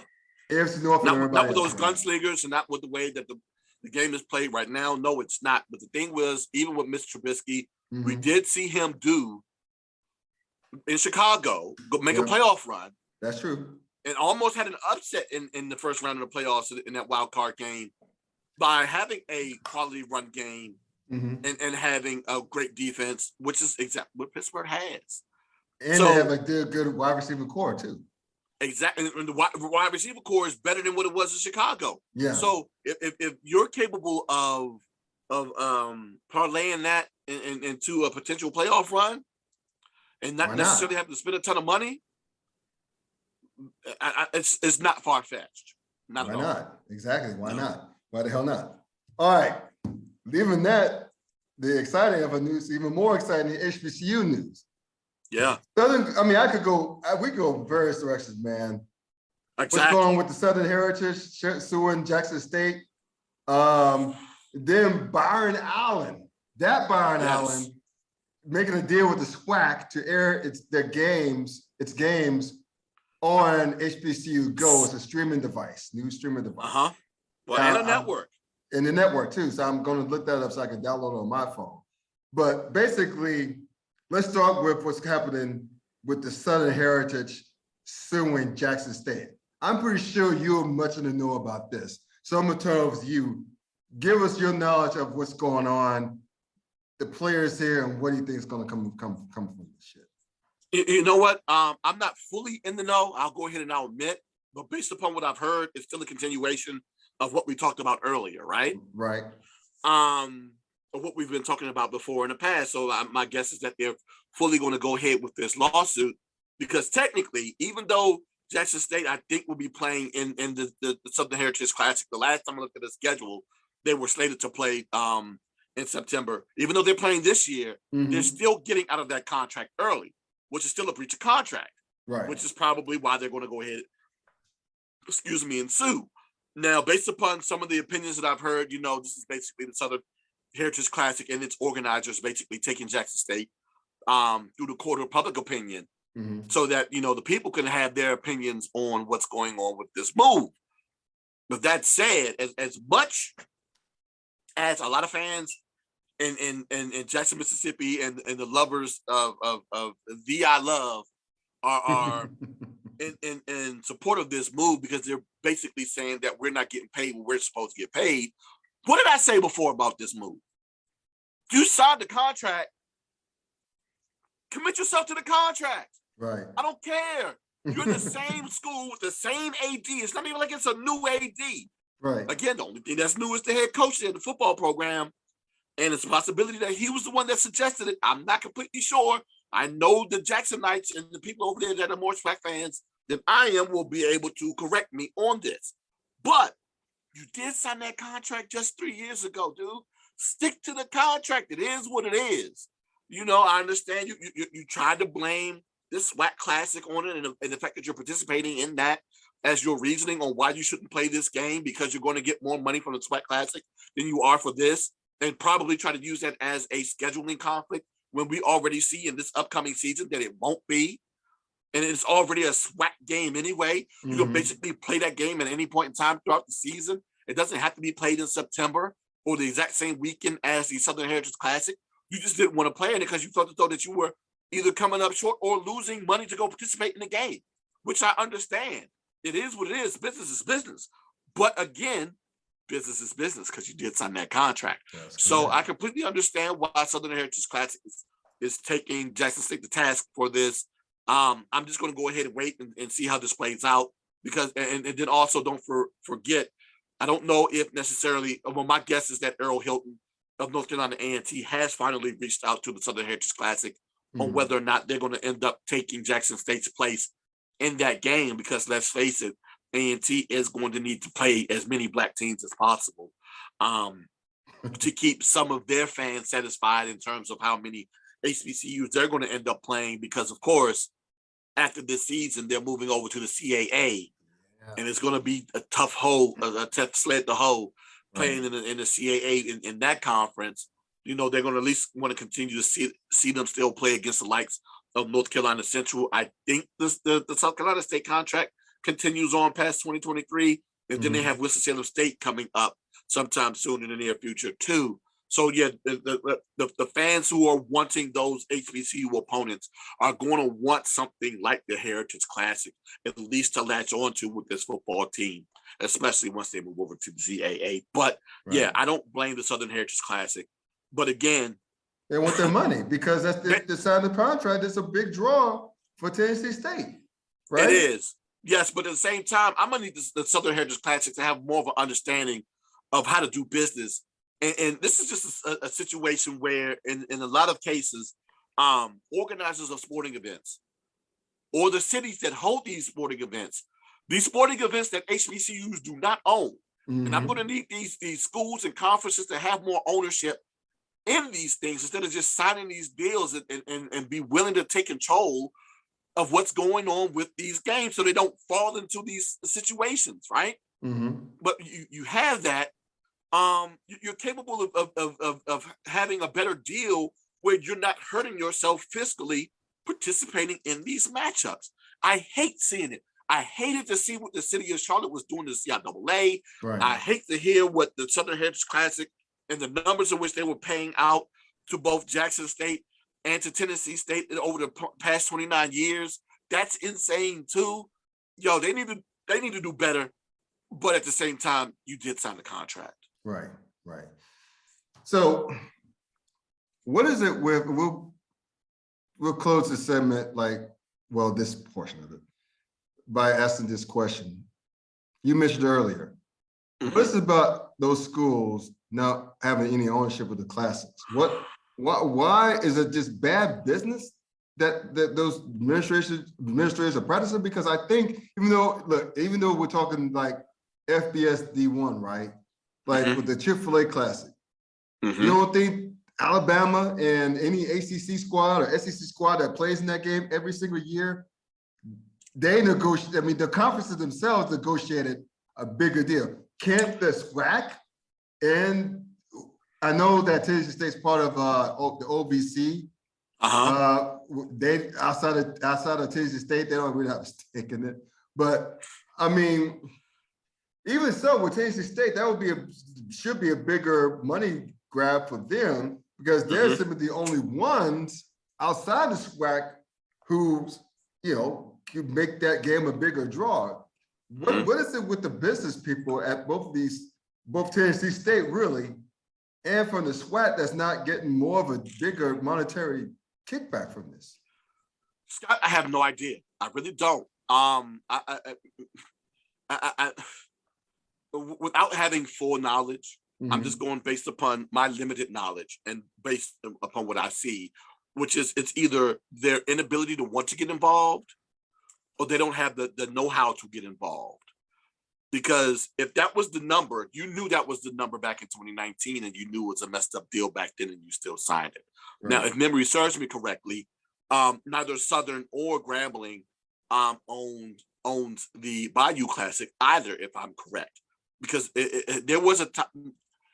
AFC North. Not with those gunslingers and not with the way that the game is played right now. No, it's not. But the thing was, even with Mr. Trubisky, we did see him do in Chicago, go make a playoff run. That's true. And almost had an upset in the first round of the playoffs in that wild card game by having a quality run game and having a great defense, which is exactly what Pittsburgh has. And they have a good wide receiver core too. Exactly. And the wide receiver core is better than what it was in Chicago. Yeah. So if you're capable of parlaying that into a potential playoff run and not necessarily have to spend a ton of money, it's not far-fetched. Why not? Exactly. Why not? Why the hell not? All right. Leaving that, the exciting of a news, even more exciting HBCU news. Yeah. We could go various directions, man. Exactly. What's going on with the Southern Heritage, suing Jackson State? Then Byron Allen, Allen, making a deal with the SWAC to air its games on HBCU Go. It's a streaming device, new streaming device. Well, and a network. And the network too. So I'm going to look that up so I can download it on my phone. But basically, let's start with what's happening with the Southern Heritage suing Jackson State. I'm pretty sure you're much in the know about this. So I'm going to turn it over to you. Give us your knowledge of what's going on, the players here, and what do you think is going to come from this shit? You know what? I'm not fully in the know. I'll go ahead and I'll admit, but based upon what I've heard, it's still a continuation of what we talked about earlier, right? Right. Of what we've been talking about before in the past. So my guess is that they're fully going to go ahead with this lawsuit because technically, even though Jackson State, I think, will be playing in the Southern Heritage Classic, the last time I looked at the schedule, they were slated to play in September. Even though they're playing this year, they're still getting out of that contract early, which is still a breach of contract, right? Which is probably why they're going to go ahead, and sue. Now, based upon some of the opinions that I've heard, this is basically the Southern Heritage Classic and its organizers basically taking Jackson State through the court of public opinion so that, the people can have their opinions on what's going on with this move. But that said, as much as a lot of fans in Jackson, Mississippi and the lovers of VI love are in support of this move because they're basically saying that we're not getting paid when we're supposed to get paid. What did I say before about this move? You signed the contract commit yourself to the contract. Right. I don't care. You're in the same school with the same AD. It's not even like it's a new AD. Right. Again, the only thing that's new is the head coach there, the football program. And it's a possibility that he was the one that suggested it. I'm not completely sure. I know the Jacksonites and the people over there that are more SWAC fans than I am will be able to correct me on this. But you did sign that contract just 3 years ago, dude. Stick to the contract. It is what it is. You know, I understand you tried to blame this SWAC Classic on it and the fact that you're participating in that as your reasoning on why you shouldn't play this game because you're going to get more money from the SWAC Classic than you are for this, and probably try to use that as a scheduling conflict when we already see in this upcoming season that it won't be. And it's already a SWAC game anyway. You can basically play that game at any point in time throughout the season. It doesn't have to be played in September or the exact same weekend as the Southern Heritage Classic. You just didn't want to play in it because you thought that you were either coming up short or losing money to go participate in the game, which I understand. It is what it is. Business is business. But again, business is business because you did sign that contract. So I completely understand why Southern Heritage Classic is taking Jackson State to task for this. I'm just going to go ahead and wait and see how this plays out because, and then also don't forget, I don't know if necessarily, well, my guess is that Earl Hilton of North Carolina A&T has finally reached out to the Southern Heritage Classic on whether or not they're going to end up taking Jackson State's place in that game because let's face it, A&T is going to need to play as many Black teams as possible to keep some of their fans satisfied in terms of how many HBCUs they're going to end up playing because, of course, after this season, they're moving over to the CAA. And it's going to be a tough sled to hoe playing in the CAA in that conference. You know, they're going to at least want to continue to see them still play against the likes of North Carolina Central. I think the South Carolina State contract continues on past 2023. And then they have Winston-Salem State coming up sometime soon in the near future too. So yeah, the fans who are wanting those HBCU opponents are going to want something like the Heritage Classic, at least to latch onto with this football team, especially once they move over to the CAA. But yeah, I don't blame the Southern Heritage Classic. But again, they want their money because that's the sign of the contract. It's a big draw for Tennessee State, right? It is. Yes, but at the same time, I'm going to need the Southern Heritage Classic to have more of an understanding of how to do business. And this is just a situation where, in a lot of cases, organizers of sporting events or the cities that hold these sporting events that HBCUs do not own. And I'm going to need these schools and conferences to have more ownership in these things instead of just signing these deals and be willing to take control of what's going on with these games so they don't fall into these situations, right? But you have that. You're capable of having a better deal where you're not hurting yourself fiscally participating in these matchups. I hate seeing it. I hated to see what the city of Charlotte was doing to the CIAA. I hate to hear what the Southern Heritage Classic and the numbers in which they were paying out to both Jackson State and to Tennessee State over the past 29 years. That's insane too. Yo, they need to do better. But at the same time, you did sign the contract. Right. So what is it with, we'll close the segment this portion of it by asking this question. You mentioned earlier, what is it about those schools not having any ownership of the classics? Why is it just bad business that those administrators are practicing? Because I think even though we're talking like FBS D1, right? Like with the Chick-fil-A Classic, you don't think Alabama and any ACC squad or SEC squad that plays in that game every single year, they negotiate, the conferences themselves negotiated a bigger deal. Can't the SWAC, and I know that Tennessee State's part of the OVC, they outside of Tennessee State, they don't really have a stake in it. But even so, with Tennessee State, that should be a bigger money grab for them because they're simply the only ones outside the SWAC who, can make that game a bigger draw. What is it with the business people at both Tennessee State really, and from the SWAC that's not getting more of a bigger monetary kickback from this? Scott, I have no idea. I really don't. I without having full knowledge, I'm just going based upon my limited knowledge and based upon what I see, which is it's either their inability to want to get involved or they don't have the know-how to get involved. Because if that was the number, you knew that was the number back in 2019 and you knew it was a messed up deal back then and you still signed it. Right. Now, if memory serves me correctly, neither Southern or Grambling owns the Bayou Classic either, if I'm correct. Because there was a time,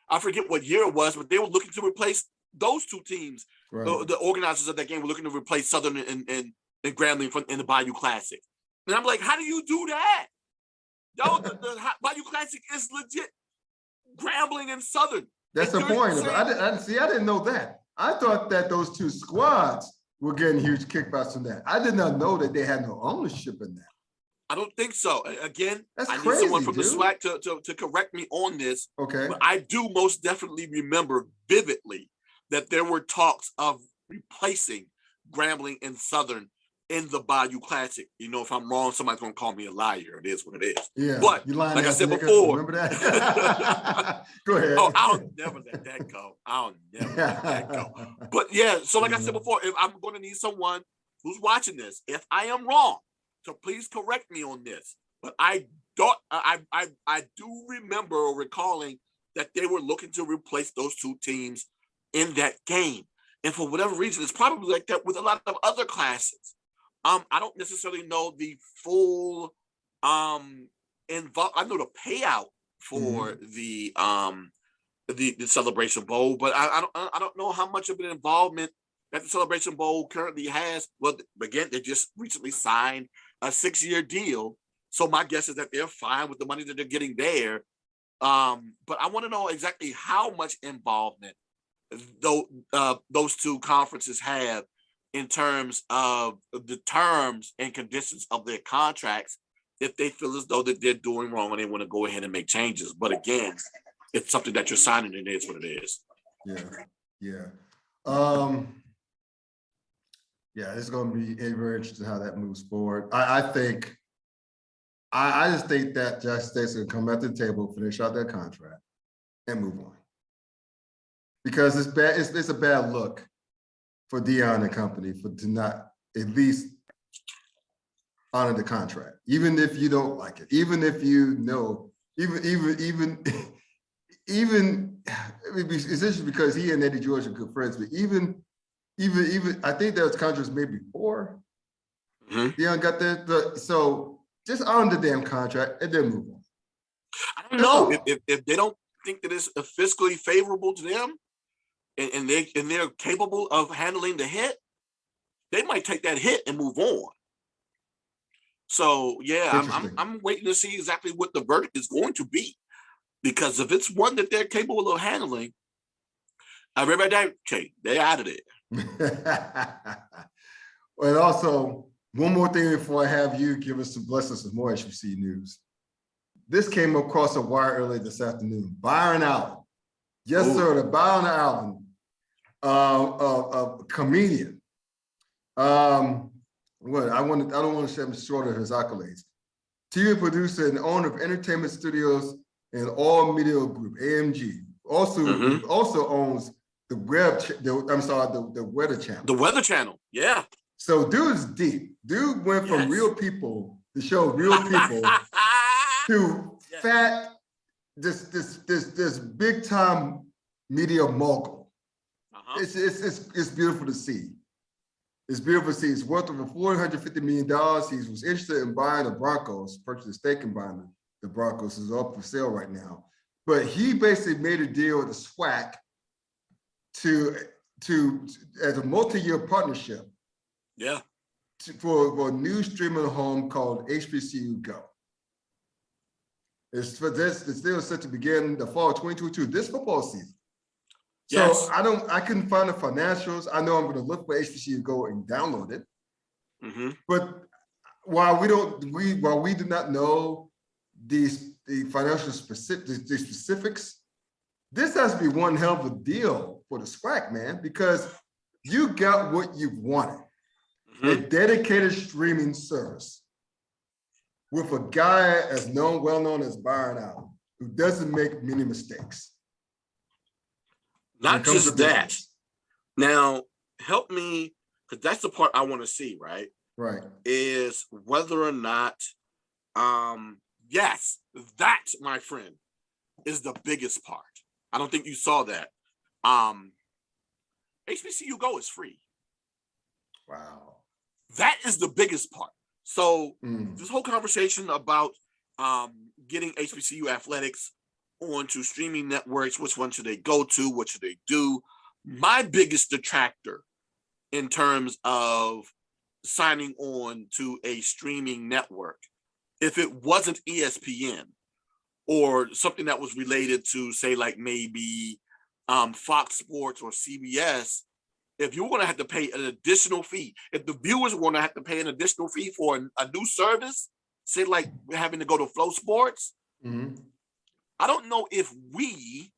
I forget what year it was, but they were looking to replace those two teams. Right. The organizers of that game were looking to replace Southern and Grambling in the Bayou Classic. And I'm like, how do you do that? Yo, the Bayou Classic is legit Grambling and Southern. That's the point. I didn't know that. I thought that those two squads were getting huge kickbacks from that. I did not know that they had no ownership in that. I don't think so. Again, that's I crazy, need someone from dude. the SWAC to correct me on this. Okay. But I do most definitely remember vividly that there were talks of replacing Grambling and Southern in the Bayou Classic. You know, if I'm wrong, somebody's going to call me a liar. It is what it is. Yeah. But like I said before. Remember that? Go ahead. Oh, I'll never let that go. I'll never let that go. But yeah, so like I said before, if I'm going to need someone who's watching this, if I am wrong, so please correct me on this. But I do remember or recalling that they were looking to replace those two teams in that game. And for whatever reason, it's probably like that with a lot of other classes. I don't necessarily know the full involve. I know the payout for the Celebration Bowl, but I don't know how much of an involvement that the Celebration Bowl currently has. Well, again, they just recently signed a 6-year deal, so my guess is that they're fine with the money that they're getting there. But I want to know exactly how much involvement those two conferences have in terms of the terms and conditions of their contracts, if they feel as though that they're doing wrong and they want to go ahead and make changes. But again, it's something that you're signing and it is what it is. Yeah. It's going to be very interesting how that moves forward. I just think that Jackson State's going to come back to the table, finish out their contract, and move on. Because it's bad. It's a bad look for Dion and company to not at least honor the contract, even if you don't like it, even if you know, even essentially because he and Eddie George are good friends, but even I think those contracts maybe before Dion got there. So just honor the damn contract and then move on. I don't know if they don't think that it's fiscally favorable to them. And they're capable of handling the hit, they might take that hit and move on. So yeah, I'm waiting to see exactly what the verdict is going to be, because if it's one that they're capable of handling, everybody, okay, they're out of there. And also, one more thing before I have you give us some more HBCU news. This came across a wire early this afternoon. Byron Allen. Yes, sir, the Byron Allen, a comedian. I don't want to say him short of his accolades. TV producer and owner of entertainment studios and All Media Group, AMG. Also owns the Weather Channel. The Weather Channel, yeah. So dude's deep. Dude went from real people to show real people to fat, this big time media mogul. It's beautiful to see. It's beautiful to see. It's worth over $450 million. He was interested in buying the Broncos, purchased a stake in buying the Broncos. Is up for sale right now. But he basically made a deal with the SWAC to as a multi-year partnership. Yeah. For a new streaming home called HBCU Go. It's still set to begin the fall of 2022, this football season. So I couldn't find the financials. I know I'm going to look for HBCU Go and download it. But while we do not know the financial specifics, this has to be one hell of a deal for the SWAC, man, because You got what you've wanted. A dedicated streaming service with a guy well known as Byron Allen, who doesn't make many mistakes. Not just that. Now, help me, because that's the part I want to see, right? Right. Is whether or not, yes, that, my friend, is the biggest part. I don't think you saw that. HBCU Go is free. Wow. That is the biggest part. So this whole conversation about getting HBCU athletics onto streaming networks, which one should they go to? What should they do? My biggest detractor in terms of signing on to a streaming network, if it wasn't ESPN or something that was related to, say, like maybe Fox Sports or CBS, if you were going to have to pay an additional fee, if the viewers were going to have to pay an additional fee for a new service, say like having to go to Flow Sports, I don't know if we,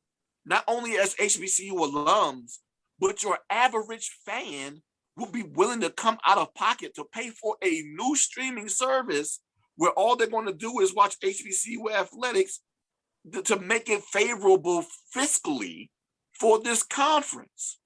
not only as HBCU alums, but your average fan will be willing to come out of pocket to pay for a new streaming service where all they're going to do is watch HBCU athletics to make it favorable fiscally for this conference.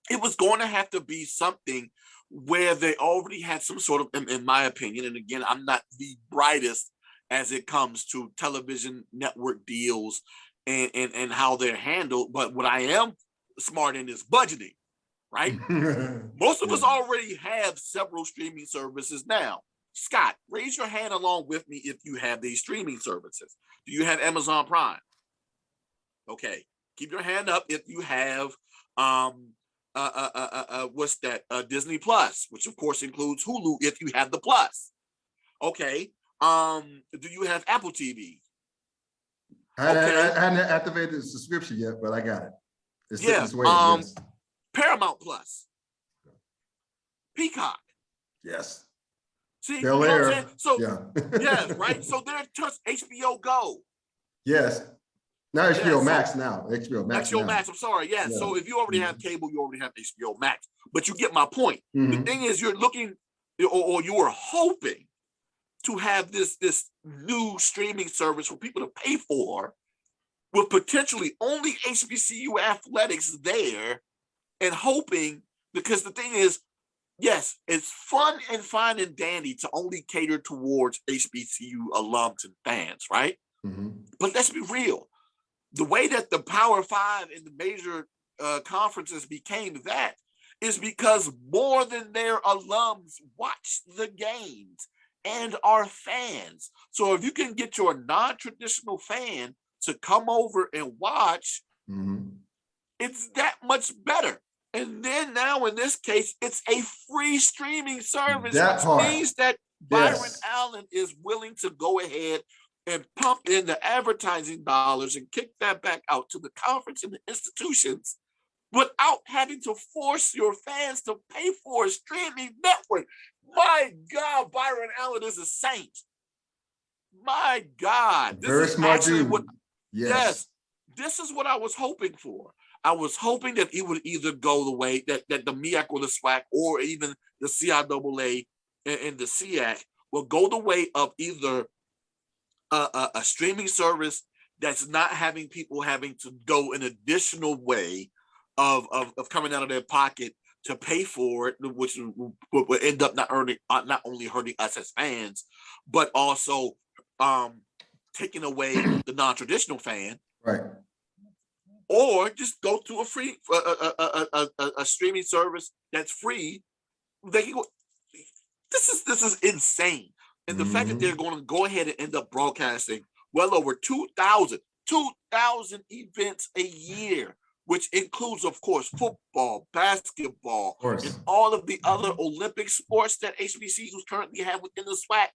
It was going to have to be something where they already had some sort of, in my opinion, and again, I'm not the brightest as it comes to television network deals and how they're handled, but what I am smart in is budgeting, right? Most of us already have several streaming services now. Scott, raise your hand along with me if you have these streaming services. Do you have Amazon Prime? Okay, keep your hand up if you have what's that? Disney Plus, which of course includes Hulu if you have the Plus. Okay. Do you have Apple TV? I hadn't activated the subscription yet, but I got it. It's waiting, yes. Paramount Plus. Peacock. Yes. See, Bel you know Air. what I'm saying? So yeah. yes, right. So there's just HBO Go. Yes. Now HBO Max now. HBO Max. HBO Max, I'm sorry. Yeah. So if you already have cable, you already have HBO Max. But you get my point. The thing is, you're looking, or you were hoping to have this new streaming service for people to pay for, with potentially only HBCU athletics there, and hoping, because the thing is, yes, it's fun and fine and dandy to only cater towards HBCU alums and fans, right? But let's be real. The way that the Power Five and the major conferences became that is because more than their alums watch the games and are fans. So if you can get your non-traditional fan to come over and watch, it's that much better. And then now in this case, it's a free streaming service, which means that Byron Allen is willing to go ahead and pump in the advertising dollars and kick that back out to the conference and the institutions without having to force your fans to pay for a streaming network. My God, Byron Allen is a saint. My God. This Very is smart actually dude. what, yes, this is what I was hoping for. I was hoping that it would either go the way that the MEAC or the SWAC or even the CIAA and the SEAC will go the way of either a streaming service that's not having people having to go an additional way of coming out of their pocket to pay for it, which will end up not only hurting us as fans, but also taking away the non-traditional fan. Right. Or just go to a free a streaming service that's free. They can go. This is insane. And the fact that they're going to go ahead and end up broadcasting well over 2,000 events a year, which includes, of course, football, basketball, and all of the other Olympic sports that HBCUs currently have within the SWAC.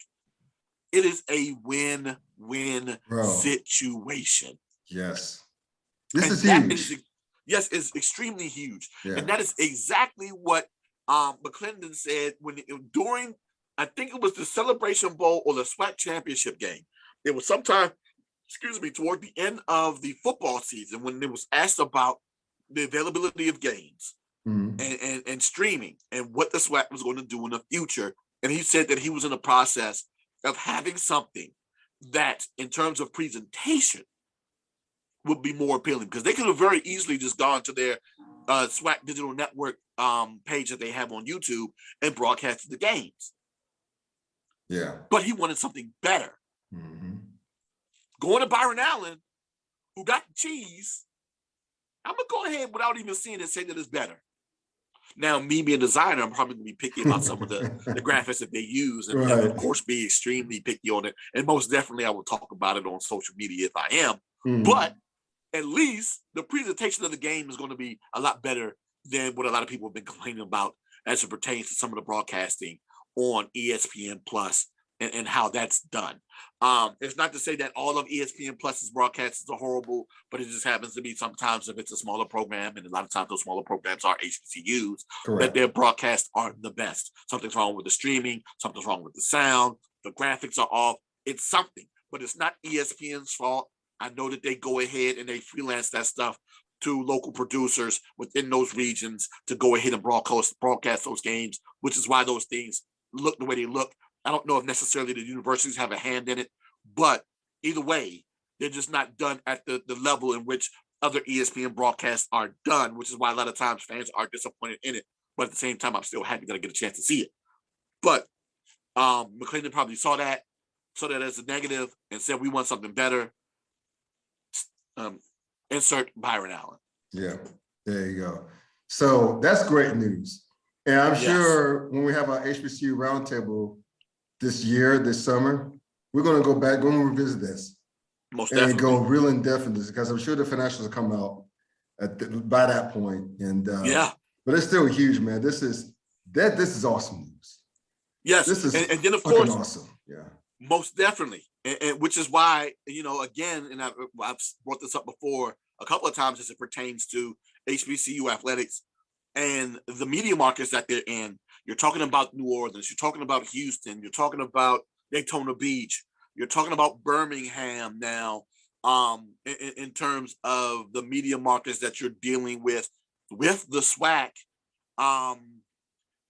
It is a win-win situation. Yes. This is huge. Yes, it's extremely huge. Yeah. And that is exactly what McClendon said during, I think it was the Celebration Bowl or the SWAC championship game. It was sometime, toward the end of the football season when it was asked about the availability of games. and streaming and what the SWAC was going to do in the future. And he said that he was in the process of having something that, in terms of presentation, would be more appealing, because they could have very easily just gone to their SWAC digital network page that they have on YouTube and broadcasted the games. Yeah. But he wanted something better. Going to Byron Allen, who got the cheese, I'm going to go ahead without even seeing it, say that it's better. Now, me being a designer, I'm probably going to be picky about some of the graphics that they use, and of course be extremely picky on it. And most definitely I will talk about it on social media if I am. But at least the presentation of the game is going to be a lot better than what a lot of people have been complaining about as it pertains to some of the broadcasting on ESPN Plus and how that's done. It's not to say that all of ESPN Plus's broadcasts are horrible, but it just happens to be sometimes, if it's a smaller program, and a lot of times those smaller programs are HBCUs, that their broadcasts aren't the best. Something's wrong with the streaming, something's wrong with the sound, the graphics are off. It's something, but it's not ESPN's fault. I know that they go ahead and they freelance that stuff to local producers within those regions to go ahead and broadcast those games, which is why those things look the way they look. I don't know if necessarily the universities have a hand in it, but either way, they're just not done at the level in which other ESPN broadcasts are done, which is why a lot of times fans are disappointed in it. But at the same time, I'm still happy that I get a chance to see it. But McClendon probably saw that as a negative and said, we want something better. Insert Byron Allen. Yeah, there you go. So that's great news. And I'm sure when we have our HBCU roundtable this summer, we're going to go back, going to revisit this. Most definitely. And go real in depth in this, because I'm sure the financials will come out by that point. And but it's still huge, man. This is awesome news. Yes, this is and then of course awesome. Yeah, most definitely, and which is why, again, and I've brought this up before a couple of times as it pertains to HBCU athletics and the media markets that they're in. You're talking about New Orleans, you're talking about Houston, you're talking about Daytona Beach, you're talking about Birmingham now, in terms of the media markets that you're dealing with the SWAC.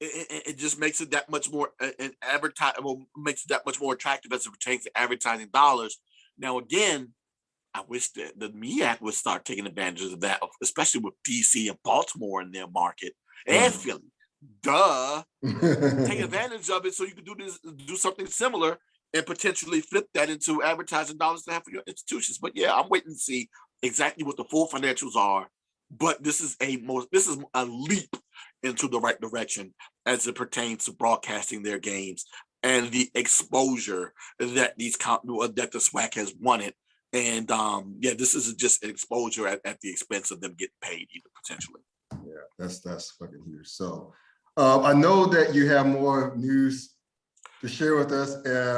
It just makes it that much more makes it that much more attractive as it pertains to advertising dollars. Now, again, I wish that the MEAC would start taking advantage of that, especially with DC and Baltimore in their market and Philly. Take advantage of it so you can do something similar and potentially flip that into advertising dollars to have for your institutions. But yeah, I'm waiting to see exactly what the full financials are. But this is a leap into the right direction as it pertains to broadcasting their games and the exposure that the SWAC has wanted. And this is just an exposure at the expense of them getting paid, either potentially. Yeah, that's fucking huge. So I know that you have more news to share with us,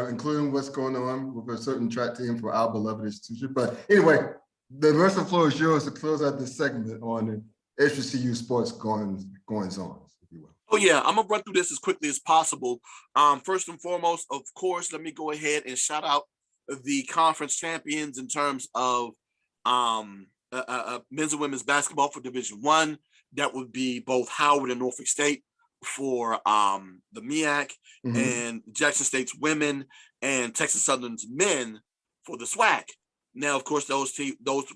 including what's going on with a certain track team for our beloved institution. But anyway, the rest of the floor is yours to close out this segment on HBCU sports goings on, if you will. Oh yeah, I'm gonna run through this as quickly as possible. First and foremost, of course, let me go ahead and shout out the conference champions in terms of men's and women's basketball for Division I. That would be both Howard and Norfolk State for the MEAC, and Jackson State's women and Texas Southern's men for the SWAC. Now, of course, those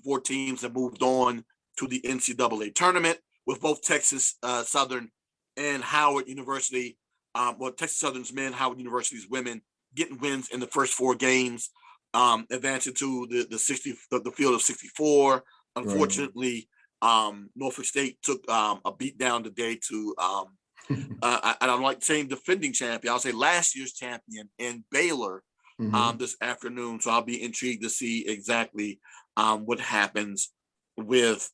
four teams have moved on to the NCAA tournament, with both Texas Southern and Howard University, Texas Southern's men, Howard University's women, getting wins in the first four games, advancing to the field of 64. Unfortunately, Norfolk State took a beat down today to I don't like saying defending champion. I'll say last year's champion in Baylor this afternoon. So I'll be intrigued to see exactly what happens with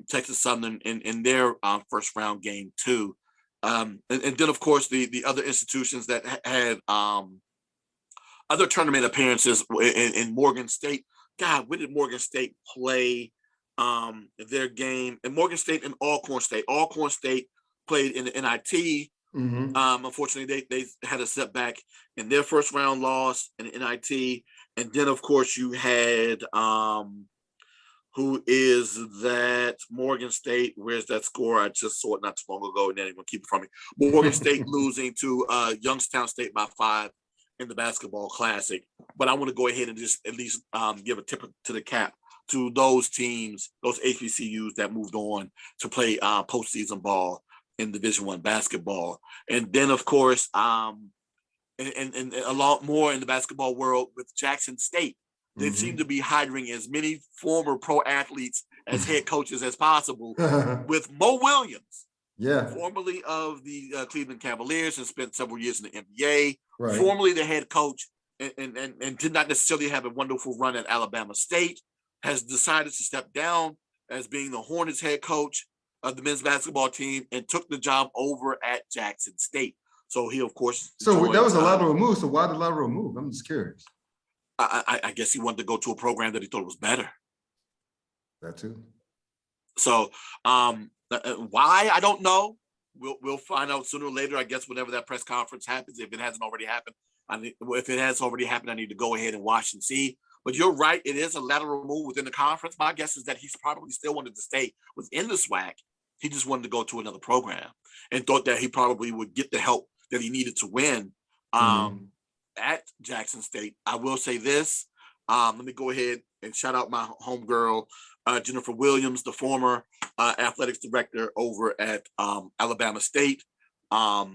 Texas Southern in their first round game too. And then of course the other institutions that had other tournament appearances in Morgan State. God, when did Morgan State play their game? And Morgan State and Alcorn State. Alcorn State played in the NIT. Unfortunately, they had a setback in their first round loss in the NIT. And then, of course, you had who is that Morgan State? Where's that score? I just saw it not too long ago, and then anyone keep it from me. Morgan State losing to Youngstown State by 5 in the basketball classic. But I want to go ahead and just at least give a tip to the cap to those teams, those HBCUs that moved on to play postseason ball in Division I basketball. And then, of course, and a lot more in the basketball world with Jackson State. They seem to be hiring as many former pro athletes as head coaches as possible with Mo Williams, formerly of the Cleveland Cavaliers and spent several years in the NBA, formerly the head coach and did not necessarily have a wonderful run at Alabama State, has decided to step down as being the Hornets head coach of the men's basketball team and took the job over at Jackson State. So he, of course. So that was a lateral move. So why the lateral move? I'm just curious. I guess he wanted to go to a program that he thought was better. That too. So why, I don't know. We'll find out sooner or later, I guess, whenever that press conference happens. If it hasn't already happened, if it has already happened, I need to go ahead and watch and see. But you're right, it is a lateral move within the conference. My guess is that he's probably still wanted to stay within the SWAC. He just wanted to go to another program and thought that he probably would get the help that he needed to win at Jackson State. I will say this. Let me go ahead and shout out my homegirl, Jennifer Williams, the former athletics director over at Alabama State. I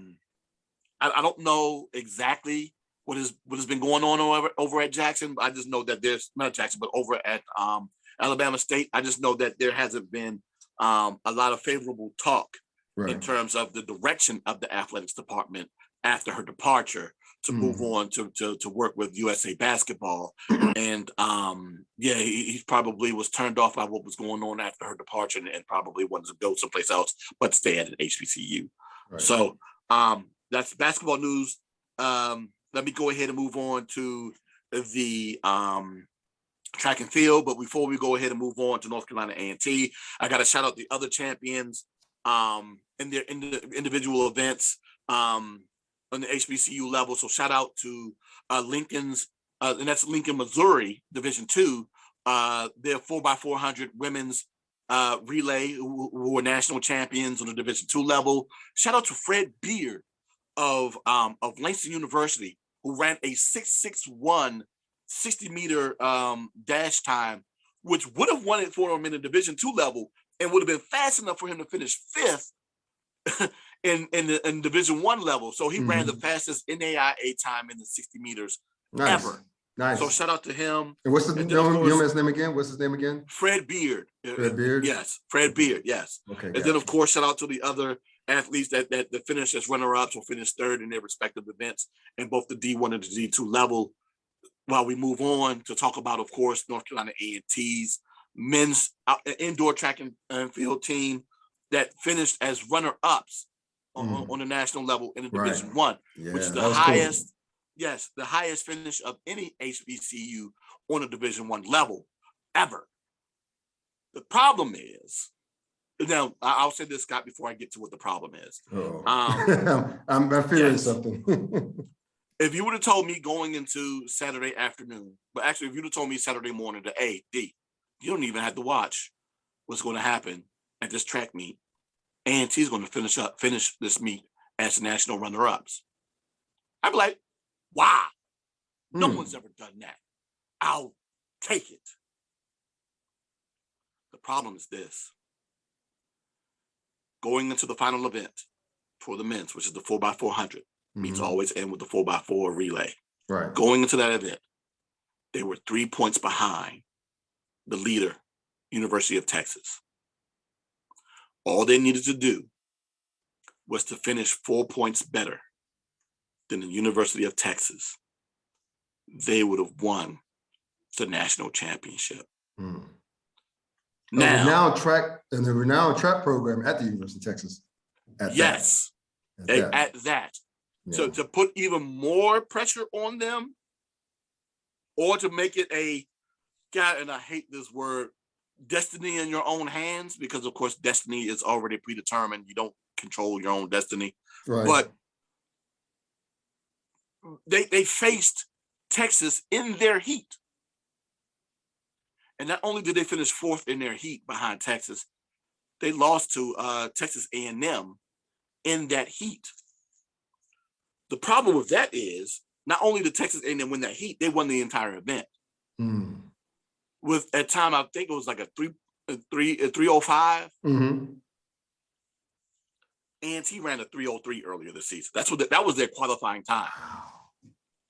don't know exactly what has been going on over at Jackson. I just know that there's not Jackson, but over at Alabama State. I just know that there hasn't been a lot of favorable talk in terms of the direction of the athletics department after her departure to move on to work with USA Basketball. And he probably was turned off by what was going on after her departure and probably wanted to go someplace else, but stay at an HBCU. Right. So that's basketball news. Let me go ahead and move on to the track and field. But before we go ahead and move on to North Carolina A&T, I got to shout out the other champions in their individual events on the HBCU level. So shout out to Lincoln's, and that's Lincoln, Missouri, Division II, their 4x400 women's relay who were national champions on the Division II level. Shout out to Fred Beard of Langston University, who ran a 6.61 60-meter dash time, which would have won it for him in the Division II level and would have been fast enough for him to finish 5th in Division I level. So he ran the fastest NAIA time in the 60 meters ever. Nice. So shout out to him. And what's his name again? What's his name again? Fred Beard. Fred Beard? Yes, Fred Beard, yes. Okay. And then, of course, shout out to the other athletes that finished as runner-ups or finished third in their respective events in both the D1 and the D2 level. While we move on to talk about, of course, North Carolina A&T's men's indoor track and field team that finished as runner-ups on the national level in the Division I, which is the highest. Cool. Yes, the highest finish of any HBCU on a Division I level ever. The problem is, now I'll say this, Scott, before I get to what the problem is. I'm fearing something. If you would have told me going into Saturday afternoon, but actually if you'd have told me Saturday morning that, hey, D, you don't even have to watch what's going to happen at this track meet. A&T is going to finish this meet as the national runner-ups. I'd be like, wow, no one's ever done that. I'll take it. The problem is this. Going into the final event for the men's, which is the 4x400, meets always end with the 4x4 relay. Right. Going into that event, they were 3 points behind the leader, University of Texas. All they needed to do was to finish 4 points better than the University of Texas. They would have won the national championship. Now, the renowned track program at the University of Texas. At that. Yeah. So to put even more pressure on them, or to make it and I hate this word, destiny in your own hands, because of course destiny is already predetermined. You don't control your own destiny. Right. But they faced Texas in their heat. And not only did they finish 4th in their heat behind Texas, they lost to Texas A&M in that heat. The problem with that is not only did Texas A&M win that heat, they won the entire event. With at time, I think it was like a 305. A&T ran a 303 earlier this season. That was their qualifying time.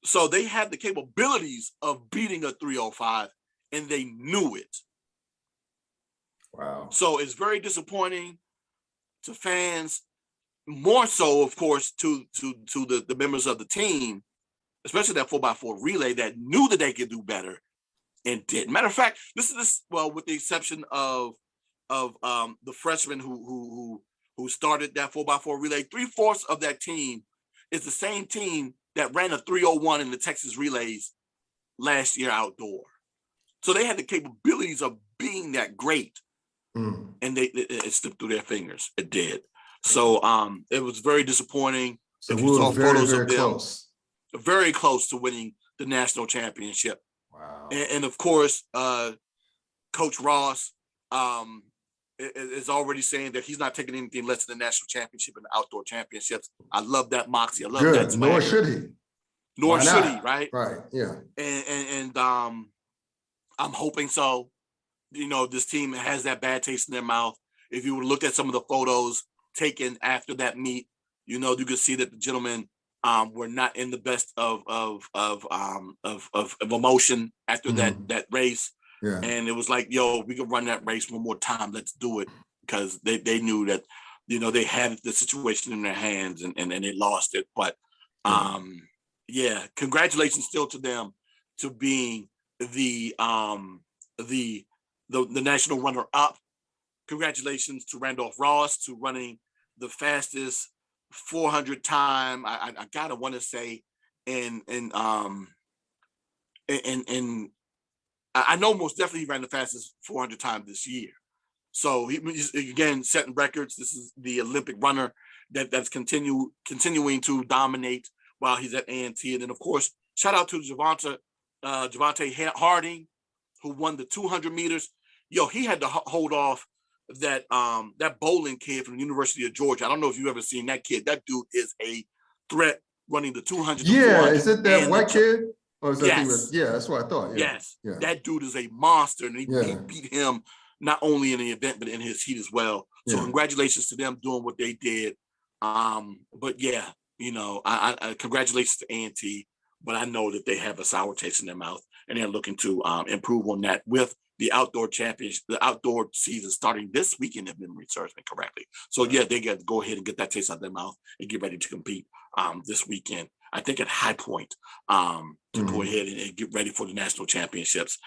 So they had the capabilities of beating a 305, and they knew it. Wow. So it's very disappointing to fans, more so, of course, to the members of the team, especially that 4x4 relay that knew that they could do better and didn't. Matter of fact, with the exception of the freshman who started that 4x4 relay, 3/4 of that team is the same team that ran a 301 in the Texas relays last year outdoor. So they had the capabilities of being that great, and it slipped through their fingers. It did. So it was very disappointing. So we were very close. Very close to winning the national championship. Wow. And of course, Coach Ross is already saying that he's not taking anything less than the national championship and the outdoor championships. I love that moxie. I love that swagger. Nor should he. Nor should he, right? Right, yeah. And I'm hoping so. You know, this team has that bad taste in their mouth. If you would look at some of the photos taken after that meet, you know, you could see that the gentlemen were not in the best of emotion after that race. Yeah. And it was like, yo, we can run that race one more time. Let's do it. Because they knew that, you know, they had the situation in their hands and they lost it. But yeah, congratulations still to them to being the national runner-up. Congratulations to Randolph Ross to running the fastest 400 time. I gotta want to say, and I know most definitely he ran the fastest 400 time this year. So he's again setting records. This is the Olympic runner that's continuing to dominate while he's at A&T. And then of course, shout out to Javante Harding, who won the 200 meters. Yo, he had to hold off that bowling kid from the University of Georgia. I don't know if you've ever seen that kid. That dude is a threat running the 200. Yeah, is it that white kid? Or is that yes. Yeah, that's what I thought. Yeah. Yes, yeah. That dude is a monster, and he beat him not only in the event but in his heat as well. So congratulations to them doing what they did. But yeah, you know, I congratulations to A&T. But I know that they have a sour taste in their mouth, and they're looking to improve on that with the outdoor championship, the outdoor season starting this weekend, if memory serves me correctly. So yeah, they got to go ahead and get that taste out of their mouth and get ready to compete this weekend. I think at High Point to go ahead and get ready for the national championships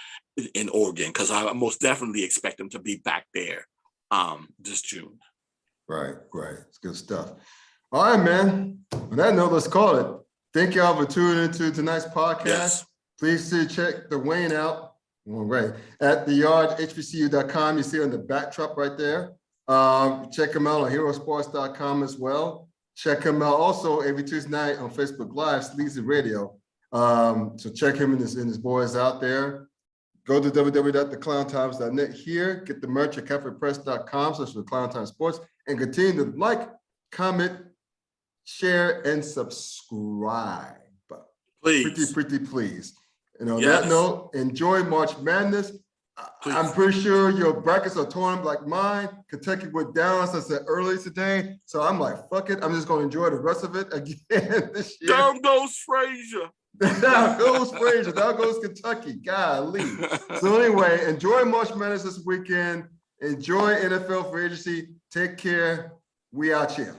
in Oregon, because I most definitely expect them to be back there this June. Right. It's good stuff. All right, man. On that note, let's call it. Thank y'all for tuning into tonight's podcast. Yes. Please check the Wayne out. All right. At theyardhbcu.com. You see on the backdrop right there. Check him out on herosports.com as well. Check him out also every Tuesday night on Facebook Live, Sleazy Radio. So check him and his boys out there. Go to www.theclowntimes.net here. Get the merch at cafepress.com, so for Clown Time Sports, and continue to like, comment, share, and subscribe. Please. Pretty please. And on that note, enjoy March Madness. Please. I'm pretty sure your brackets are torn like mine. Kentucky went down, as I said earlier today. So I'm like, fuck it. I'm just going to enjoy the rest of it again this year. Down goes Frazier. Down goes Frazier. Down goes Kentucky. Golly. So anyway, enjoy March Madness this weekend. Enjoy NFL free agency. Take care. We out here.